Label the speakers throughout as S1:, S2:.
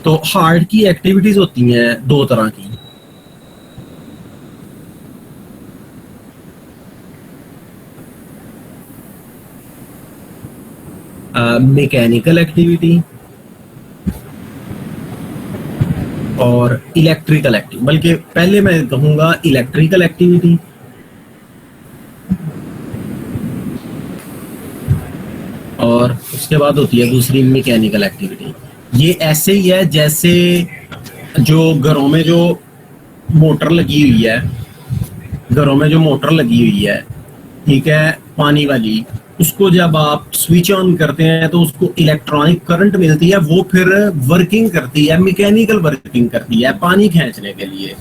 S1: तो हार्ट की एक्टिविटीज होती हैं दो तरह की। मैकेनिकल एक्टिविटी और इलेक्ट्रिकल एक्टिविटी, बल्कि पहले मैं कहूंगा इलेक्ट्रिकल एक्टिविटी और उसके बाद होती है दूसरी मैकेनिकल एक्टिविटी। ये ऐसे ही है जैसे जो घरों में जो मोटर लगी हुई है, घरों में जो मोटर लगी हुई है, ठीक है, पानी वाली, उसको जब आप स्विच ऑन करते हैं तो उसको इलेक्ट्रॉनिक करंट मिलती है, वो फिर वर्किंग करती है, मैकेनिकल वर्किंग करती है पानी खींचने के लिए।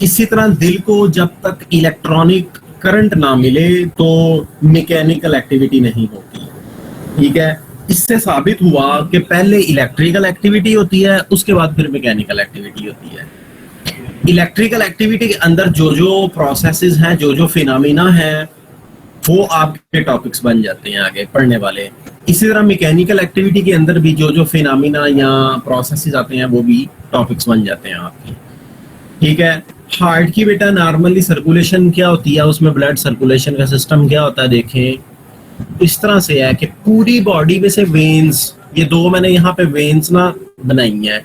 S1: इसी तरह दिल को जब तक इलेक्ट्रॉनिक करंट ना मिले तो मैकेनिकल एक्टिविटी नहीं होती, ठीक है। इससे साबित हुआ कि पहले इलेक्ट्रिकल एक्टिविटी होती है, उसके बाद फिर मैकेनिकल एक्टिविटी होती है। इलेक्ट्रिकल एक्टिविटी के अंदर जो जो प्रोसेसेस हैं, जो जो फिनोमिना हैं, वो आपके टॉपिक्स बन जाते हैं आगे पढ़ने वाले। इसी तरह मैकेनिकल एक्टिविटी के अंदर भी जो जो फिनोमिना या प्रोसेसेस आते हैं वो भी टॉपिक्स बन जाते हैं आपके, ठीक है। हार्ट की बेटा नॉर्मली सर्कुलेशन क्या होती है, उसमें ब्लड सर्कुलेशन का सिस्टम क्या होता है, देखें इस तरह से है कि पूरी बॉडी में से वेन्स, ये दो मैंने यहाँ पे वेन्स ना बनाई हैं,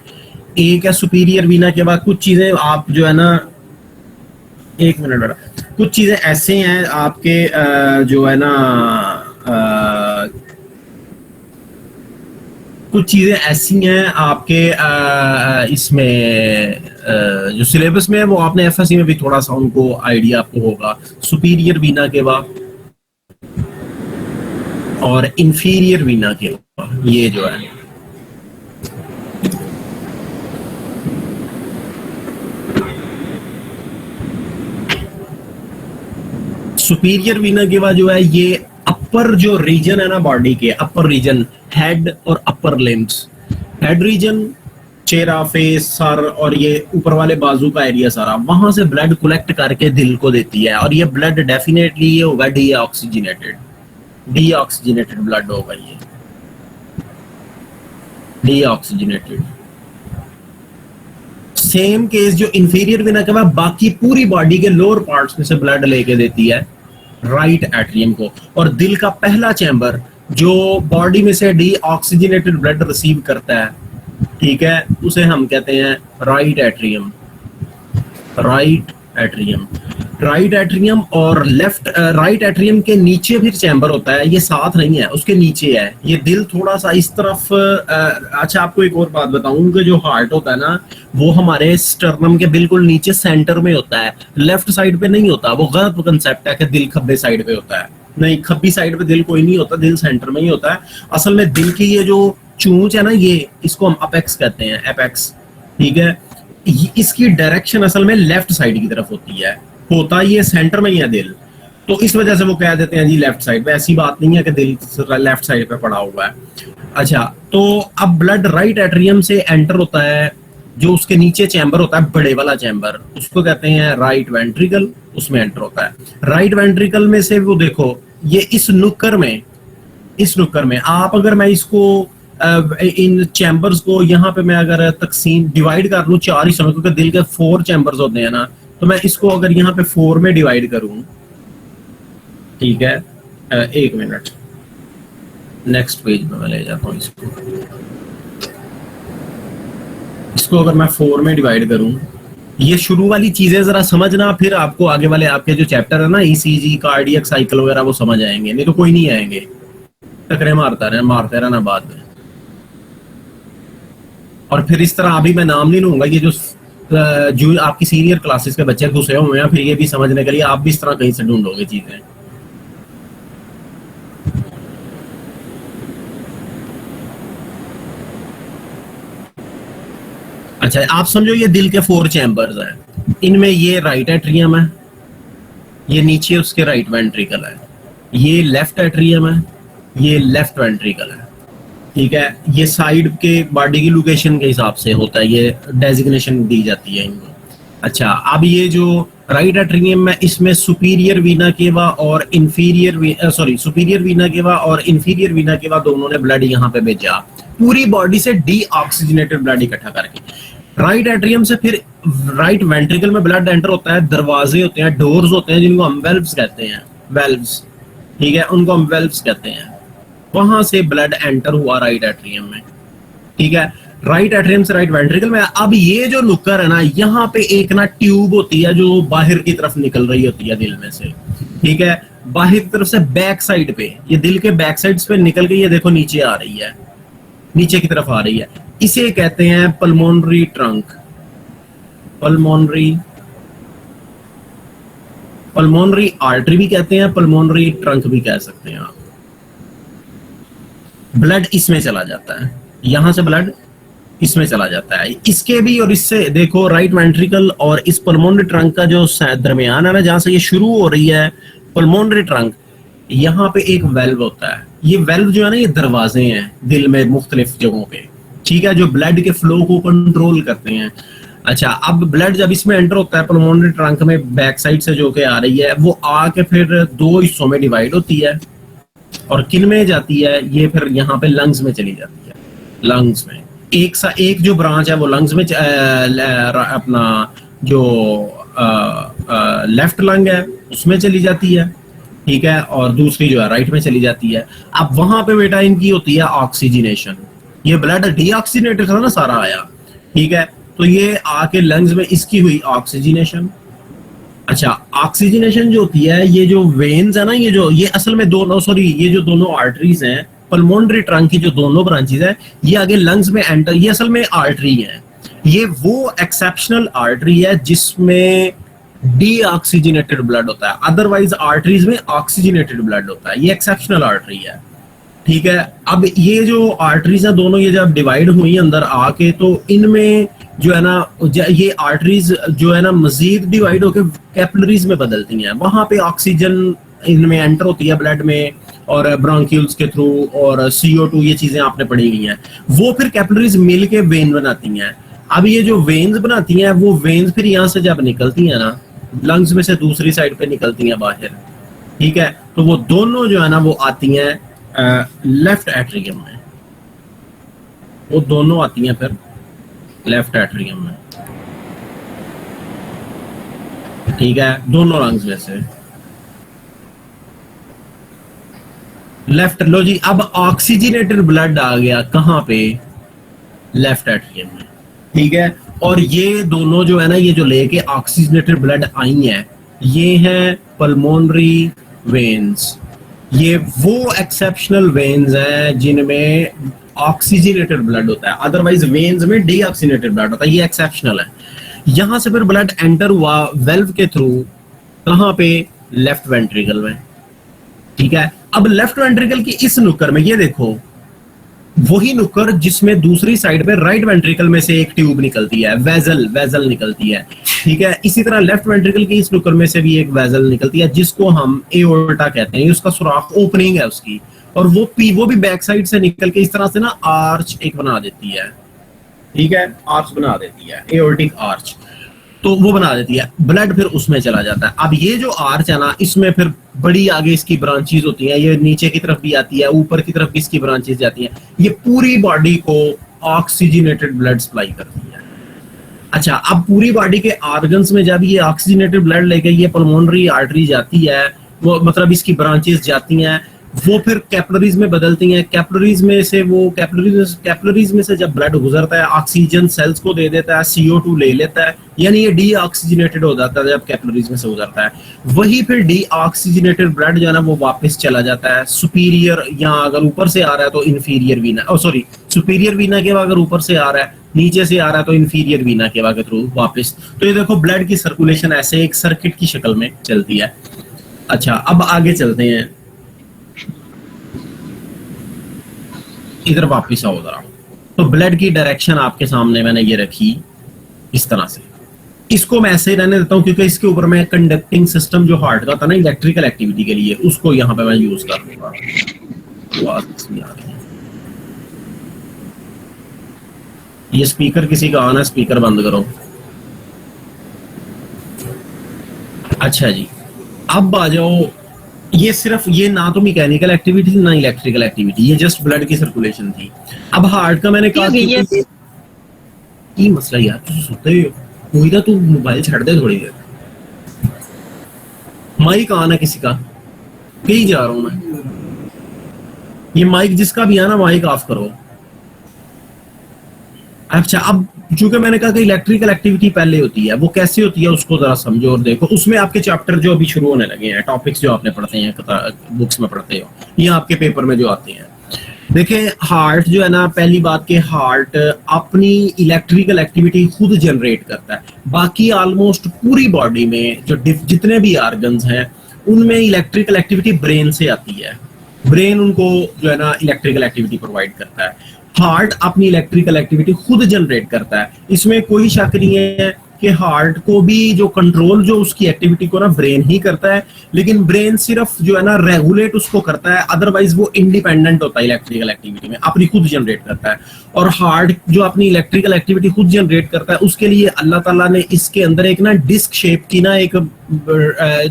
S1: एक है सुपीरियर वीना के बाद कुछ चीजें आप जो है ना, एक मिनट बेटा, कुछ चीजें ऐसे हैं आपके जो है ना कुछ चीजें ऐसी हैं आपके इसमें जो सिलेबस में है वो आपने एफएससी में भी थोड़ा सा उनको आइडिया आपको होगा। सुपीरियर वीना के बाद और इंफीरियर वीना के बाद, ये जो है सुपीरियर वीना के बाद जो है ये अपर जो रीजन है ना बॉडी के, अपर रीजन, हेड और अपर लिम्स। हेड रीजन चेहरा, फेस, सर और ये ऊपर वाले बाजू का एरिया सारा, वहां से ब्लड कलेक्ट करके दिल को देती है। और ये ब्लड डेफिनेटली ये होगा डीऑक्सीजनेटेड, डीऑक्सीजनेटेड ब्लड होगा, ये डीऑक्सीजनेटेड। सेम केस जो इंफीरियर वेना के बाद बाकी पूरी बॉडी के लोअर पार्ट्स में से ब्लड लेके देती है राइट एट्रियम को। और दिल का पहला चैम्बर जो बॉडी में से डीऑक्सीजनेटेड ब्लड रिसीव करता है, ठीक है, उसे हम कहते हैं right atrium, right atrium. Right atrium और लेफ्ट, राइट एट्रियम के नीचे फिर चैम्बर होता है, ये साथ नहीं है, उसके नीचे है। ये दिल थोड़ा सा इस तरफ, अच्छा आपको एक और बात बताऊं कि जो हार्ट होता है ना वो हमारे स्टर्नम के बिल्कुल नीचे सेंटर में होता है, लेफ्ट साइड पे नहीं होता। वो गलत कंसेप्ट है कि दिल खब्बे साइड पे होता है, नहीं, खब्बी साइड पे दिल कोई नहीं होता, दिल सेंटर में ही होता है। असल में दिल की ये जो चूंच है ना, ये इसको हम अपेक्स कहते हैं, एपेक्स, ठीक है। इसकी डायरेक्शन असल में लेफ्ट साइड की तरफ होती है, होता ये सेंटर में ही है दिल, तो इस वजह से वो कह देते हैं जी लेफ्ट साइड पे। ऐसी बात नहीं है कि दिल लेफ्ट साइड पे पड़ा हुआ है। अच्छा, तो अब ब्लड राइट एट्रियम से एंटर होता है, जो उसके नीचे चैम्बर होता है बड़े वाला चैम्बर, उसको कहते हैं राइट वेंट्रिकल, उसमें एंटर होता है। राइट वेंट्रिकल में से वो देखो ये इस नुक्कर में, इस नुक्कर में आप, अगर मैं इसको इन चैम्बर्स को यहाँ पे मैं अगर तकसीम डिवाइड कर लूँ चार हिस्सों में, क्योंकि दिल के 4 चैम्बर्स होते हैं ना, तो मैं इसको अगर यहाँ पे 4 में डिवाइड करूं, ठीक है, एक मिनट, नेक्स्ट पेज पे मैं ले जाता हूँ इसको अगर मैं 4 में डिवाइड करूं, ये शुरू वाली चीजें जरा समझना, फिर आपको आगे वाले आपके जो चैप्टर है ना ईसीजी, कार्डियक साइकिल वगैरह, वो समझ आएंगे, नहीं तो कोई नहीं आएंगे, टकरे मारते रहना बाद में। और फिर इस तरह अभी मैं नाम नहीं लूंगा, ये जो आपकी सीनियर क्लासेस के बच्चे घुसे हुए हैं, फिर ये भी समझने के लिए आप भी इस तरह कहीं से ढूंढोगे चीजें। अच्छा, आप समझो ये दिल के 4 चैम्बर्स हैं, इनमें ये राइट एट्रियम है, ये नीचे उसके राइट वेंट्रिकल है, ये लेफ्ट एट्रियम है, ये लेफ्ट वेंट्रिकल है, ठीक है। ये साइड के बॉडी की लोकेशन के हिसाब से होता है, ये डेजिग्नेशन दी जाती है इनको। अच्छा, अब ये जो राइट एट्रियम में, इसमें सुपीरियर वीना केवा और इंफीरियर, सुपीरियर वीना केवा और इंफीरियर वीना केवा दोनों ने ब्लड यहाँ पे भेजा, पूरी बॉडी से डीऑक्सीजनेटेड ब्लड इकट्ठा करके। राइट एट्रियम से फिर राइट वेंट्रिकल में ब्लड एंटर होता है, दरवाजे होते हैं, डोर्स होते हैं जिनको हम वेल्व्स कहते हैं, वेल्व्स, ठीक है, उनको हम वेल्व्स कहते हैं। वहां से ब्लड एंटर हुआ राइट एट्रियम में, ठीक है, राइट एट्रियम से राइट वेंट्रिकल में। अब ये जो नुक्कर है ना, यहाँ पे एक ना ट्यूब होती है जो बाहर की तरफ निकल रही होती है दिल में से, ठीक है, बाहर की तरफ से बैक साइड पे, ये दिल के बैक साइड पे निकल के ये देखो नीचे आ रही है, नीचे की तरफ आ रही है। इसे कहते हैं पल्मोनरी ट्रंक। पल्मोनरी आर्टरी भी कहते हैं, पल्मोनरी ट्रंक भी कह सकते हैं आप। ब्लड इसमें चला जाता है, यहां से ब्लड इसमें चला जाता है। इसके भी और इससे देखो राइट वेंट्रिकल और इस पल्मोनरी ट्रंक का जो दरमियान है ना, जहां से ये शुरू हो रही है पल्मोनरी ट्रंक, यहाँ पे एक वेल्व होता है। ये वेल्व जो है ना, ये दरवाजे हैं दिल में मुख्तलिफ जगहों पे, ठीक है, जो ब्लड के फ्लो को कंट्रोल करते हैं। अच्छा, अब ब्लड जब इसमें एंटर होता है पल्मोनरी ट्रंक में बैक साइड से जो के आ रही है, वो आके फिर दो हिस्सों में डिवाइड होती है और किन में जाती है, ये फिर यहाँ पे लंग्स में चली जाती है। लंग्स में एक जो ब्रांच है वो लंग्स में अपना जो लेफ्ट लंग है उसमें चली जाती है, ठीक है, और दूसरी जो है राइट में चली जाती है। अब वहां पे बेटा इनकी होती है ऑक्सीजनेशन। ये ब्लड डीऑक्सीनेटेड था ना सारा आया, ठीक है, तो ये आके लंग्स में इसकी हुई ऑक्सीजनेशन। अच्छा, ऑक्सीजनेशन जो होती है, ये जो वेन्स है ना, ये असल में दोनों, सॉरी, ये जो दोनों आर्टरीज हैं पल्मोनरी ट्रंक की, जो दोनों ब्रांचेस है, ये आगे लंग्स में एंटर, ये असल में आर्टरी है। ये वो एक्सेप्शनल आर्टरी है जिसमें डीऑक्सीजनेटेड ब्लड होता है, अदरवाइज आर्टरीज में ऑक्सीजनेटेड ब्लड होता है। ये एक्सेप्शनल आर्टरी है, ठीक है। अब ये जो आर्टरीज है दोनों, ये जब डिवाइड हुई अंदर आके, तो इनमें जो है ना, ये आर्टरीज जो है ना मजीद डिवाइड होकर कैपिलरीज में बदलती हैं। वहां पे ऑक्सीजन इनमें एंटर होती है ब्लड में, और ब्रोंक्यूल्स के थ्रू, और CO2, ये चीजें आपने पढ़ी गई हैं। वो फिर कैपिलरीज मिल के वेन बनाती हैं। अब ये जो वेन्स बनाती हैं, वो वेन्स फिर यहाँ से जब निकलती हैं ना, लंग्स में से दूसरी साइड पे निकलती हैं बाहर, ठीक है, तो वो दोनों जो है ना वो आती हैं लेफ्ट एट्रियम में। वो दोनों आती हैं फिर लेफ्ट एट्रियम में, ठीक है, दोनों लंग्स में से लेफ्ट। लो जी, अब ऑक्सीजनेटेड ब्लड आ गया कहां पे, लेफ्ट एट्रियम में, ठीक है। और ये दोनों जो है ना, ये जो लेके ऑक्सीजनेटेड ब्लड आई हैं, ये हैं पल्मोनरी वेन्स। ये वो एक्सेप्शनल वेन्स हैं जिनमें ऑक्सीजनेटेड ब्लड होता है, अदरवाइज वेन्स में डीऑक्सीजनेटेड ब्लड होता है। ये एक्सेप्शनल है। यहां से फिर ब्लड एंटर हुआ वेल्व के थ्रू, कहां पे, लेफ्ट वेंट्रिकल में, ठीक है। अब लेफ्ट वेंट्रिकल की इस नुक्कर में ये देखो, वही नुक्कर जिसमें दूसरी साइड पे राइट वेंट्रिकल में से एक ट्यूब निकलती है, वेजल निकलती है, ठीक है। इसी तरह लेफ्ट वेंट्रिकल की इस नुक्कर में से भी एक वेजल निकलती है जिसको हम एओर्टा कहते हैं। उसका सुराख, ओपनिंग है उसकी, और वो भी बैक साइड से निकल के इस तरह से ना आर्च एक बना देती है, ठीक है, आर्च बना देती है, एओर्टिक आर्च, तो वो बना देती है। ब्लड फिर उसमें चला जाता है। अब ये जो आर्च है ना, इसमें फिर बड़ी आगे इसकी ब्रांचेस होती हैं, ये नीचे की तरफ भी आती है, ऊपर की तरफ भी इसकी ब्रांचेस जाती हैं। ये पूरी बॉडी को ऑक्सीजनेटेड ब्लड सप्लाई करती है। अच्छा, अब पूरी बॉडी के ऑर्गन्स में जब ये ऑक्सीजनेटेड ब्लड लेके ये पल्मोनरी आर्टरी जाती है, वो मतलब इसकी ब्रांचेस जाती हैं, वो फिर कैपिलरीज में बदलती हैं। कैपिलरीज में से जब ब्लड गुजरता है, ऑक्सीजन सेल्स को दे देता है, CO2 ले लेता है, यानी ये डीऑक्सीजनेटेड हो जाता है जब कैपिलरीज में से गुजरता है। वही फिर डीऑक्सीजनेटेड ब्लड जो है ना वो वापस चला जाता है सुपीरियर, या अगर ऊपर से आ रहा है तो इंफीरियर वीना, सुपीरियर वीना के अगर ऊपर से आ रहा है, नीचे से आ रहा है तो इंफीरियर वीना के थ्रू वापस। तो ये देखो ब्लड की सर्कुलेशन ऐसे एक सर्किट की शक्ल में चलती है। अच्छा, अब आगे चलते हैं, इधर वापिस आओ जरा। तो ब्लड की डायरेक्शन आपके सामने मैंने ये रखी इस तरह से। इसको मैं ऐसे ही रहने देता हूं क्योंकि इसके ऊपर मैं कंडक्टिंग सिस्टम जो हार्ट का था ना इलेक्ट्रिकल एक्टिविटी के लिए, उसको यहां पे मैं यूज कर लूंगा। ये स्पीकर किसी का ऑन है, स्पीकर बंद करो। अच्छा जी, अब आ जाओ। ये सिर्फ ये ना तो मैकेनिकल एक्टिविटी थी ना इलेक्ट्रिकल एक्टिविटी, ये जस्ट ब्लड की सर्कुलेशन थी। अब हार्ट का मैंने कहा कि ये मसला यार, तू सुते हो कोई ना, तू मोबाइल छड़ दे थोड़ी देर। माइक ऑन है किसी का? कहीं जा रहा हूं मैं। ये माइक जिसका भी है ना, माइक ऑफ करो। अच्छा, अब चूंकि मैंने कहा कि इलेक्ट्रिकल एक्टिविटी पहले होती है, वो कैसे होती है उसको जरा समझो और देखो। उसमें आपके चैप्टर जो अभी शुरू होने लगे हैं, टॉपिक्स जो आपने पढ़ते हैं, बुक्स में पढ़ते हो, ये आपके पेपर में जो आते हैं। देखिए, हार्ट जो है ना, पहली बात के हार्ट अपनी इलेक्ट्रिकल एक्टिविटी खुद जनरेट करता है। बाकी ऑलमोस्ट पूरी बॉडी में जो जितने भी ऑर्गन्स हैं, उनमें इलेक्ट्रिकल एक्टिविटी ब्रेन से आती है। ब्रेन उनको जो है ना इलेक्ट्रिकल एक्टिविटी प्रोवाइड करता है। हार्ट अपनी इलेक्ट्रिकल एक्टिविटी खुद जनरेट करता है, इसमें कोई शक नहीं है कि हार्ट को भी जो कंट्रोल जो उसकी एक्टिविटी को ना ब्रेन ही करता है, लेकिन ब्रेन सिर्फ जो है ना रेगुलेट उसको करता है, अदरवाइज वो इंडिपेंडेंट होता है इलेक्ट्रिकल एक्टिविटी में, अपनी खुद जनरेट करता है। और हार्ट जो अपनी इलेक्ट्रिकल एक्टिविटी खुद जनरेट करता है, उसके लिए अल्लाह ताला ने इसके अंदर एक ना डिस्क शेप की ना एक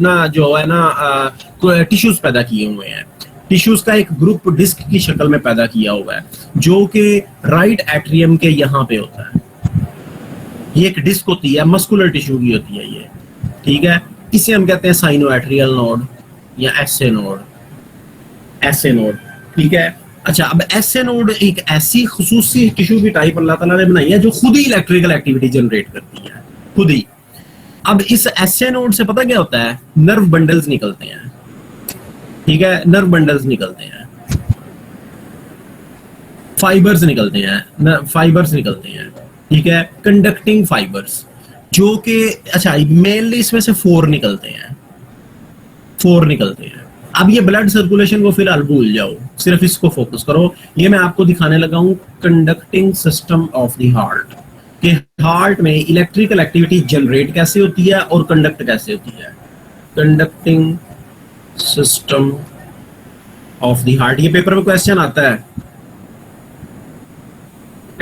S1: ना जो है ना टिश्यूज पैदा किए हुए हैं। टिश्यूज का एक ग्रुप डिस्क की शक्ल में पैदा किया हुआ है, जो कि राइट एट्रियम के यहाँ पे होता है। ये एक डिस्क होती है, मस्कुलर टिश्यू की होती है ये, ठीक है। इसे हम कहते हैं साइनोएट्रियल नोड या एसए नोड, एसए नोड, ठीक है। अच्छा, अब एसए नोड एक ऐसी खुसूसी टिश्यू की टाइप अल्लाह ताला ने बनाई है जो खुद ही इलेक्ट्रिकल एक्टिविटी जनरेट करती है, खुद ही। अब इस एसए नोड से पता क्या होता है, नर्व बंडल्स निकलते हैं, ठीक है। नर्व बंडल्स निकलते हैं, फाइबर्स निकलते हैं, फाइबर्स निकलते हैं, ठीक है। कंडक्टिंग फाइबर्स, जो कि अच्छा मेनली इसमें से 4 निकलते हैं, 4 निकलते हैं। अब ये ब्लड सर्कुलेशन को फिलहाल भूल जाओ, सिर्फ इसको फोकस करो। ये मैं आपको दिखाने लगा हूं conducting system of the heart, कि हार्ट में इलेक्ट्रिकल एक्टिविटी जनरेट कैसे होती है और कंडक्ट कैसे होती है। Conducting system of the heart, ये पेपर में क्वेश्चन आता है,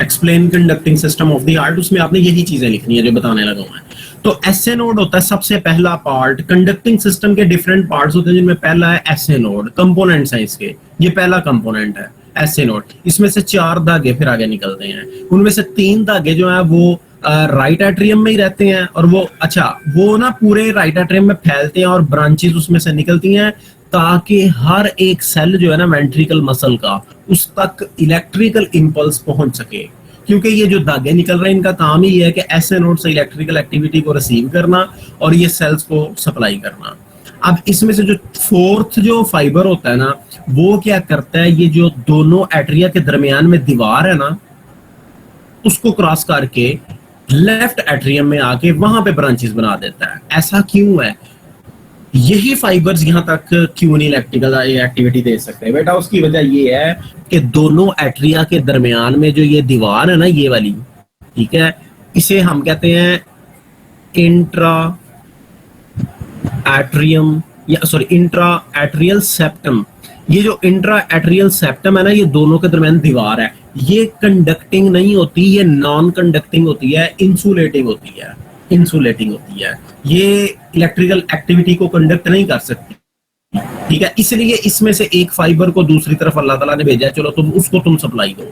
S1: explain conducting system of the heart, उसमें आपने यही चीजें लिखनी है जो बताने लगा हूं मैं। तो एसए नोड होता है सबसे पहला पार्ट। कंडक्टिंग सिस्टम के डिफरेंट पार्ट्स होते हैं, जिनमें पहला है एसए नोड, कंपोनेंट्स हैं इसके, ये पहला कंपोनेंट है एसए नोड। इसमें से 4 धागे फिर आगे निकलते हैं, उनमें से 3 धागे जो है वो राइट एट्रियम में ही रहते हैं, और वो अच्छा वो ना पूरे राइट एट्रियम में फैलते हैं और ब्रांचेस उसमें से निकलती हैं, ताकि हर एक सेल जो है ना वेंट्रिकल मसल का, उस तक इलेक्ट्रिकल इंपल्स पहुंच सके। क्योंकि ये जो धागे निकल रहे हैं, इनका काम ही है कि एसए नोड से इलेक्ट्रिकल एक्टिविटी को रिसीव करना और ये सेल्स को सप्लाई करना। अब इसमें से जो 4th जो फाइबर होता है ना, वो क्या करता है, ये जो दोनों एट्रिया के दरमियान में दीवार है ना, उसको क्रॉस करके लेफ्ट एट्रियम में आके वहां पे ब्रांचेस बना देता है। ऐसा क्यों है? यही फाइबर्स यहां तक क्यों नहीं इलेक्ट्रिकल एक्टिविटी दे सकते बेटा? उसकी वजह ये है कि दोनों एट्रिया के दरमियान में जो ये दीवार है ना, ये वाली, ठीक है, इसे हम कहते हैं इंट्रा एट्रियम या सॉरी इंट्रा एट्रियल सेप्टम। ये जो इंट्रा एट्रियल सेप्टम है ना, ये दोनों के दरमियान दीवार है, ये कंडक्टिंग नहीं होती, ये नॉन कंडक्टिंग होती है, इंसुलेटिंग होती है, इंसुलेटिंग होती है। ये इलेक्ट्रिकल एक्टिविटी को कंडक्ट नहीं कर सकती, ठीक है। इसलिए इसमें से एक फाइबर को दूसरी तरफ अल्लाह ताला ने भेजा, चलो तुम उसको तुम सप्लाई दो,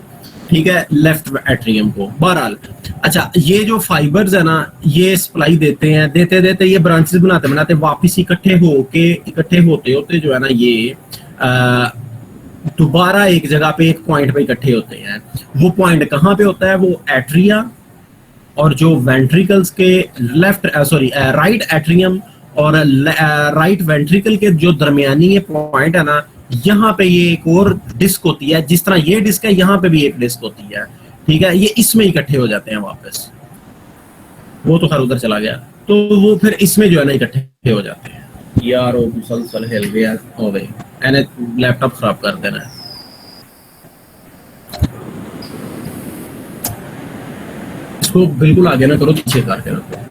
S1: ठीक है, लेफ्ट एट्रियम को। बहरहाल अच्छा, ये जो फाइबर्स है ना, ये सप्लाई देते हैं, देते देते ये ब्रांचेस बनाते बनाते वापिस इकट्ठे होते होते जो है ना, ये दोबारा एक जगह पे एक पॉइंट पे इकट्ठे होते हैं। वो पॉइंट कहाँ पे होता है? वो एट्रिया और जो वेंट्रिकल्स के राइट एट्रियम और राइट वेंट्रिकल के जो दरमियानी ये पॉइंट है ना, यहाँ पे ये एक और डिस्क होती है। जिस तरह ये डिस्क है, यहाँ पे भी एक डिस्क होती है, ठीक है। ये इसमें इकट्ठे हो जाते हैं वापस, वो तो खैर उधर चला गया, तो वो फिर इसमें जो है ना इकट्ठे हो जाते हैं। यार वो मुसलसल हिल गया हो गई, मैंने लैपटॉप खराब कर देना है। इसको बिल्कुल आगे ना करो, पीछे करके रखो।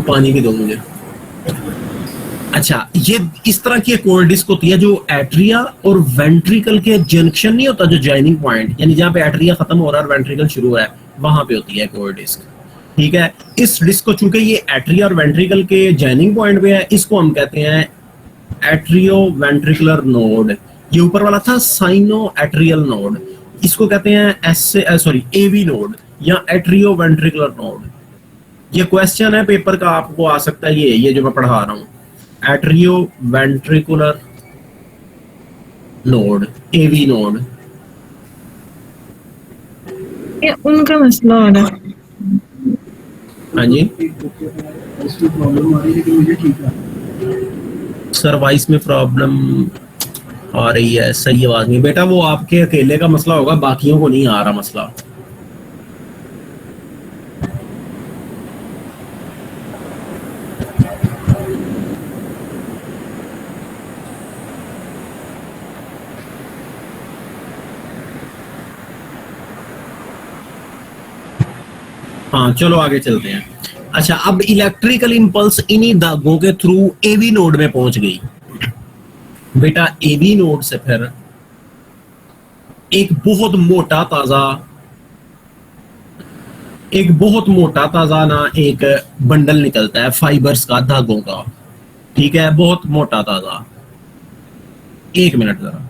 S1: पानी भी दो मुझे। अच्छा, ये इस तरह की एक और डिस्क होती है जो एट्रिया और वेंट्रिकल के जंक्शन नहीं होता, जो जॉइनिंग पॉइंट, यानी जहाँ पे एट्रिया खत्म हो रहा है और वेंट्रिकल शुरू है, वहां पे होती है कोर डिस्क। ठीक है, इस डिस्क को चूंकि ये एट्रिया और वेंट्रिकल के जॉइनिंग पॉइंट पे है, इसको हम कहते हैं एट्रियो वेंट्रिकुलर नोड। ये ऊपर वाला था साइनो एट्रियल नोड, इसको कहते हैं एवी नोड या एट्रियो वेंट्रिकुलर नोड। ये क्वेश्चन है पेपर का, आपको आ सकता है ये जो मैं पढ़ा रहा हूं, atrio ventricular node, AV node.
S2: ये उनका मसला हो रहा है।
S1: हाँ जी सर, वॉइस में प्रॉब्लम आ रही है, सही आवाज नहीं बेटा, वो आपके अकेले का मसला होगा, बाकियों को नहीं आ रहा मसला। हाँ चलो आगे चलते हैं। अच्छा, अब इलेक्ट्रिकल इंपल्स इन्हीं दागों के थ्रू एवी नोड में पहुंच गई। बेटा एवी नोड से फिर एक बहुत मोटा ताजा ना एक बंडल निकलता है फाइबर्स का, धागों का। ठीक है, बहुत मोटा ताजा। एक मिनट जरा,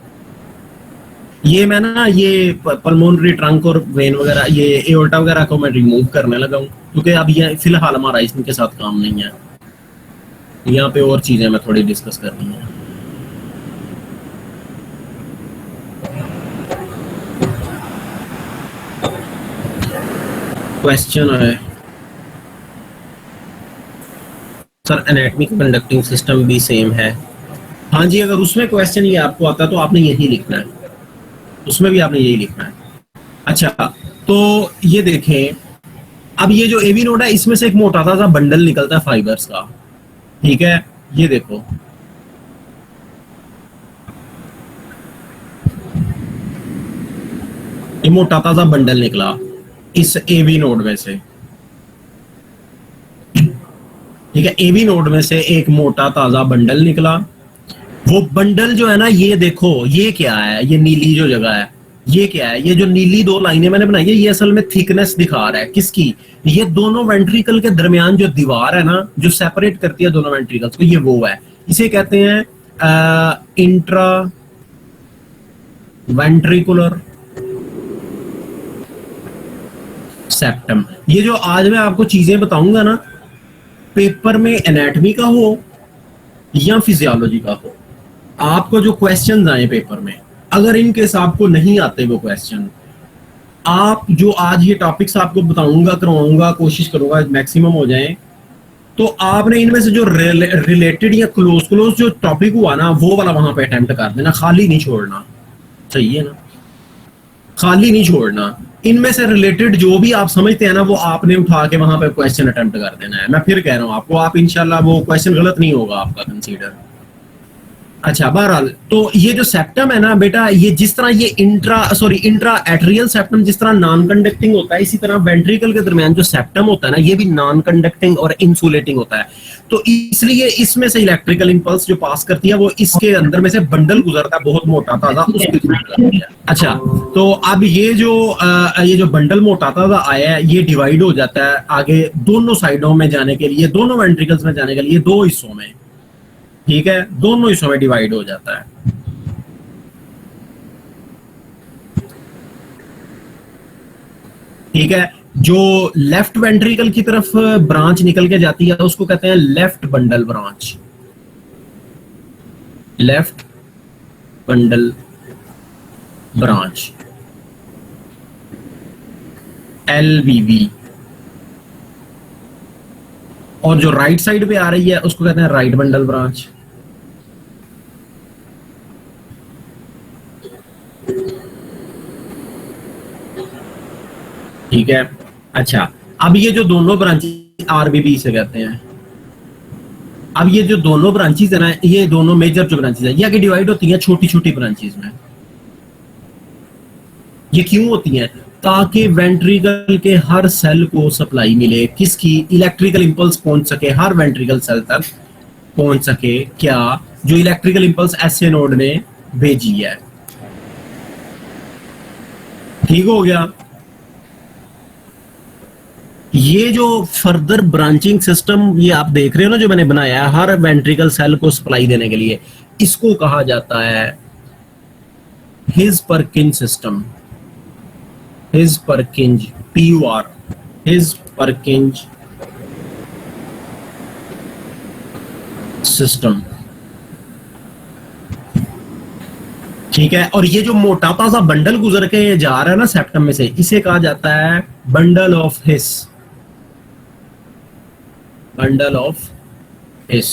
S1: ये मैं ना ये पल्मोनरी ट्रंक और वेन वगैरह, ये एओर्टा वगैरह को मैं रिमूव करने लगा हूँ, क्योंकि अब ये फिलहाल हमारा इसके साथ काम नहीं है। यहाँ पे और चीजें मैं थोड़ी डिस्कस करनी है। क्वेश्चन है सर, एनाटॉमी कंडक्टिंग सिस्टम भी सेम है? हाँ जी, अगर उसमें क्वेश्चन ये आपको आता है तो आपने यही लिखना है, उसमें भी आपने यही लिखना है। अच्छा, तो ये देखें, अब ये जो एवी नोड है, इसमें से एक मोटा सा बंडल निकलता है फाइबर्स का। ठीक है, ये देखो, ये मोटा ताजा बंडल निकला इस एवी नोड में से। ठीक है, एवी नोड में से एक मोटा ताजा बंडल निकला। वो बंडल जो है ना, ये देखो, ये क्या है, ये नीली जो जगह है, ये क्या है, ये जो नीली दो लाइनें मैंने बनाई है, ये असल में थिकनेस दिखा रहा है किसकी, ये दोनों वेंट्रिकल के दरमियान जो दीवार है ना, जो सेपरेट करती है दोनों वेंट्रिकल्स को, ये वो है। इसे कहते हैं इंट्रा वेंट्रिकुलर सेप्टम। ये जो आज मैं आपको चीजें बताऊंगा ना, पेपर में एनाटॉमी का हो या फिजियोलॉजी का हो, आपको जो क्वेश्चंस आए पेपर में, अगर इन केस आपको नहीं आते वो क्वेश्चन, आप जो आज ये टॉपिक्स आपको बताऊंगा, करवाऊंगा, कोशिश करूंगा मैक्सिमम हो जाए, तो आपने इनमें से जो रिलेटेड या क्लोज जो टॉपिक हुआ ना, वो वाला वहां पे अटेम्प्ट कर देना, खाली नहीं छोड़ना। सही है ना, खाली नहीं छोड़ना। इनमें से रिलेटेड जो भी आप समझते हैं ना, वो आपने उठा के वहां पे क्वेश्चन अटेम्प्ट कर देना है। मैं फिर कह रहा हूं आपको, आप इंशाल्लाह वो क्वेश्चन गलत नहीं होगा आपका कंसीडर। अच्छा, बहरहाल, तो ये जो सेप्टम है ना बेटा, ये जिस तरह ये इंट्रा एट्रियल सेप्टम जिस तरह नॉन कंडक्टिंग होता है, इसी तरह वेंट्रिकल के दरमियान जो सेप्टम होता है ना, ये भी नॉन कंडक्टिंग और इंसुलेटिंग होता है। तो इसलिए इसमें से इलेक्ट्रिकल इंपल्स जो पास करती है, वो इसके अंदर में से बंडल गुजरता है बहुत मोटा ताजा, उसके थ्रू गुजरती है। अच्छा, तो अब ये जो बंडल मोटा ताजा आया है, ये डिवाइड हो जाता है आगे दोनों साइडों में जाने के लिए, दोनों वेंट्रिकल्स में जाने के लिए, दो हिस्सों में। ठीक है, दोनों हिस्सों में डिवाइड हो जाता है। ठीक है, जो लेफ्ट वेंट्रिकल की तरफ ब्रांच निकल के जाती है, उसको कहते हैं left bundle branch, left bundle branch, LBB। और जो राइट साइड पे आ रही है, उसको कहते हैं राइट बंडल ब्रांच। ठीक है, अच्छा, अब ये जो दोनों ब्रांचेस RBB से कहते हैं, अब ये जो दोनों ब्रांचेस है ना, ये दोनों मेजर जो ब्रांचेस है, ये आगे डिवाइड होती हैं छोटी छोटी ब्रांचेस में। ये क्यों होती हैं? ताकि वेंट्रिकल के हर सेल को सप्लाई मिले, किसकी, इलेक्ट्रिकल इंपल्स पहुंच सके, हर वेंट्रिकल सेल तक पहुंच सके। क्या? जो इलेक्ट्रिकल इंपल्स SA नोड ने भेजी है। ठीक हो गया? ये जो फर्दर ब्रांचिंग सिस्टम ये आप देख रहे हो ना जो मैंने बनाया है हर वेंट्रिकल सेल को सप्लाई देने के लिए, इसको कहा जाता है His Purkinje system. His Purkinje, PUR, His Purkinje system. ठीक है, और ये जो मोटापा सा बंडल गुजर के जा रहा है ना सेप्टम में से, इसे कहा जाता है bundle of his. Bundle of his.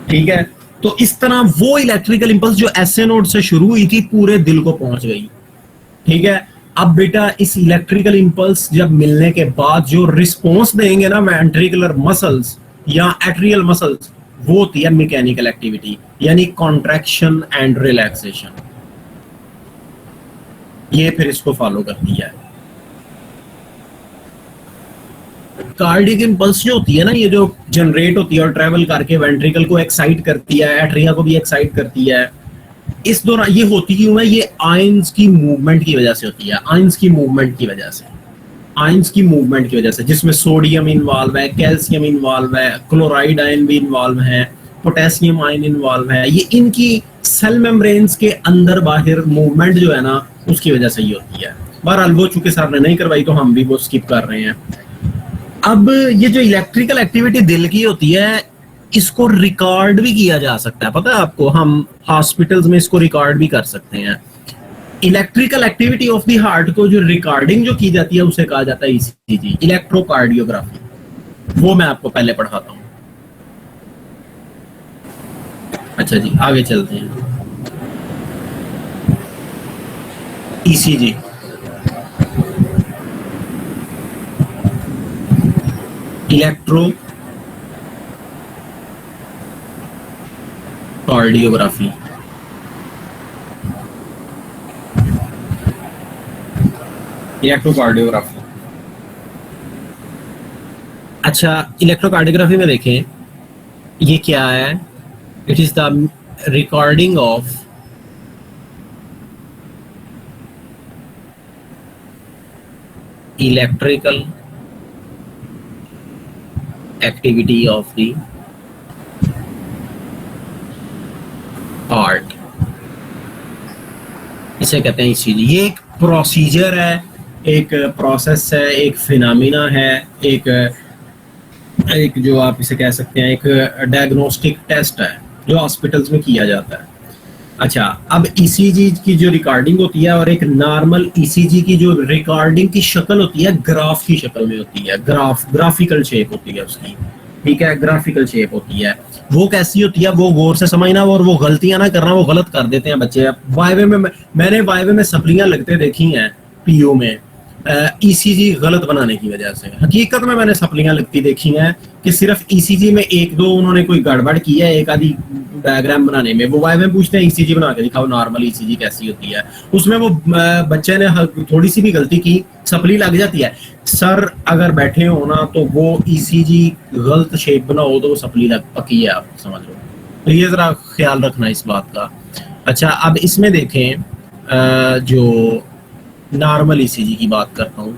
S1: ठीक है, तो इस तरह वो इलेक्ट्रिकल इंपल्स जो एसए नोड से शुरू हुई थी पूरे दिल को पहुंच गई। ठीक है, अब बेटा इस इलेक्ट्रिकल इंपल्स जब मिलने के बाद जो रिस्पॉन्स देंगे ना वेंट्रिकुलर मसल्स या एट्रियल मसल्स, वो होती है मैकेनिकल एक्टिविटी, यानी कॉन्ट्रैक्शन एंड रिलैक्सेशन। ये फिर इसको फॉलो करती है। कार्डियक इंपल्स जो होती है ना, ये जो जनरेट होती है और ट्रेवल करके वेंट्रिकल को एक्साइट करती है, एट्रिया को भी एक्साइट करती है, इस दौरान ये होती क्यों है? ये आयंस की मूवमेंट की वजह से होती है। आयंस की मूवमेंट की वजह से, आयंस की मूवमेंट की वजह से, जिसमें सोडियम इन्वॉल्व है, कैल्शियम इन्वॉल्व है, क्लोराइड आयन भी इन्वॉल्व है, पोटेशियम आयन इन्वॉल्व है। ये इनकी सेल मेम्ब्रेन्स के अंदर बाहर मूवमेंट जो है ना, उसकी वजह से ही होती है। बहरहाल वो चूंकि सर ने नहीं करवाई तो हम भी वो स्किप कर रहे हैं। अब ये जो इलेक्ट्रिकल एक्टिविटी दिल की होती है, इसको रिकॉर्ड भी किया जा सकता है। पता है आपको, हम हॉस्पिटल्स में इसको रिकॉर्ड भी कर सकते हैं। Electrical activity of the heart को जो रिकॉर्डिंग जो की जाती है उसे कहा जाता है ECG, इलेक्ट्रोकार्डियोग्राफी। वो मैं आपको पहले पढ़ाता हूं। अच्छा जी, आगे चलते हैं। ECG, electro cardiography. इलेक्ट्रोकार्डियोग्राफी। अच्छा, इलेक्ट्रोकार्डियोग्राफी में देखें ये क्या है। It is the recording of electrical activity of the heart, इसे कहते हैं ECG। ये एक प्रोसीजर है, एक प्रोसेस है, एक फिनोमिना है, एक जो आप इसे कह सकते हैं एक डायग्नोस्टिक टेस्ट है जो हॉस्पिटल्स में किया जाता है। अच्छा, अब ECG की जो रिकॉर्डिंग होती है और एक नॉर्मल ECG की जो रिकॉर्डिंग की शक्ल होती है, ग्राफ की शक्ल में होती है। ग्राफिकल शेप होती है उसकी। ठीक है, ग्राफिकल शेप होती है। वो कैसी होती है वो गौर से समझना, और वो गलतियां ना करना, वो गलत कर देते हैं बच्चे। वाइवे में मैंने वाइवे में सप्लियां लगते देखी हैं PU में, ECG गलत बनाने की वजह से। हकीकत में मैंने सप्लियां लगती देखी हैं कि सिर्फ ECG में एक दो उन्होंने कोई गड़बड़ की है एक आधी डायग्राम बनाने में। वो वाइवे में पूछते हैं ECG बना के दिखाओ, नॉर्मल ECG कैसी होती है। उसमें वो बच्चे ने थोड़ी सी भी गलती की, सप्ली लग जाती है। सर अगर बैठे हो ना तो वो ECG गलत शेप बनाओ तो वो सप्ली लग पकी है, आप समझ लो। तो ये जरा ख्याल रखना इस बात का। अच्छा, अब इसमें देखें जो नॉर्मल ECG की बात करता हूँ।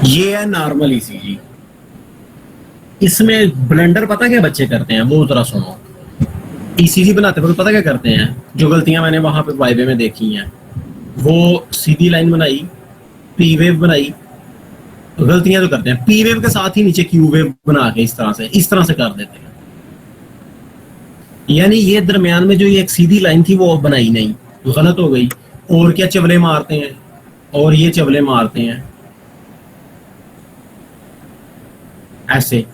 S1: ये है नॉर्मल ईसीजी। इसमें ब्लेंडर पता क्या बच्चे करते हैं, वो जरा सुनो। ईसीजी बनाते वक्त पता क्या करते हैं, जो गलतियां मैंने वहां पे वाइवे में देखी हैं, वो सीधी लाइन बनाई, पी वेव बनाई, गलतियां तो करते हैं, पी वेव के साथ ही नीचे क्यू वेव बना के इस तरह से कर देते हैं। यानी ये दरमियान में जो ये एक सीधी लाइन थी वो बनाई नहीं, गलत हो गई। और क्या चवले मारते हैं, और ये चवले मारते हैं ऐसे,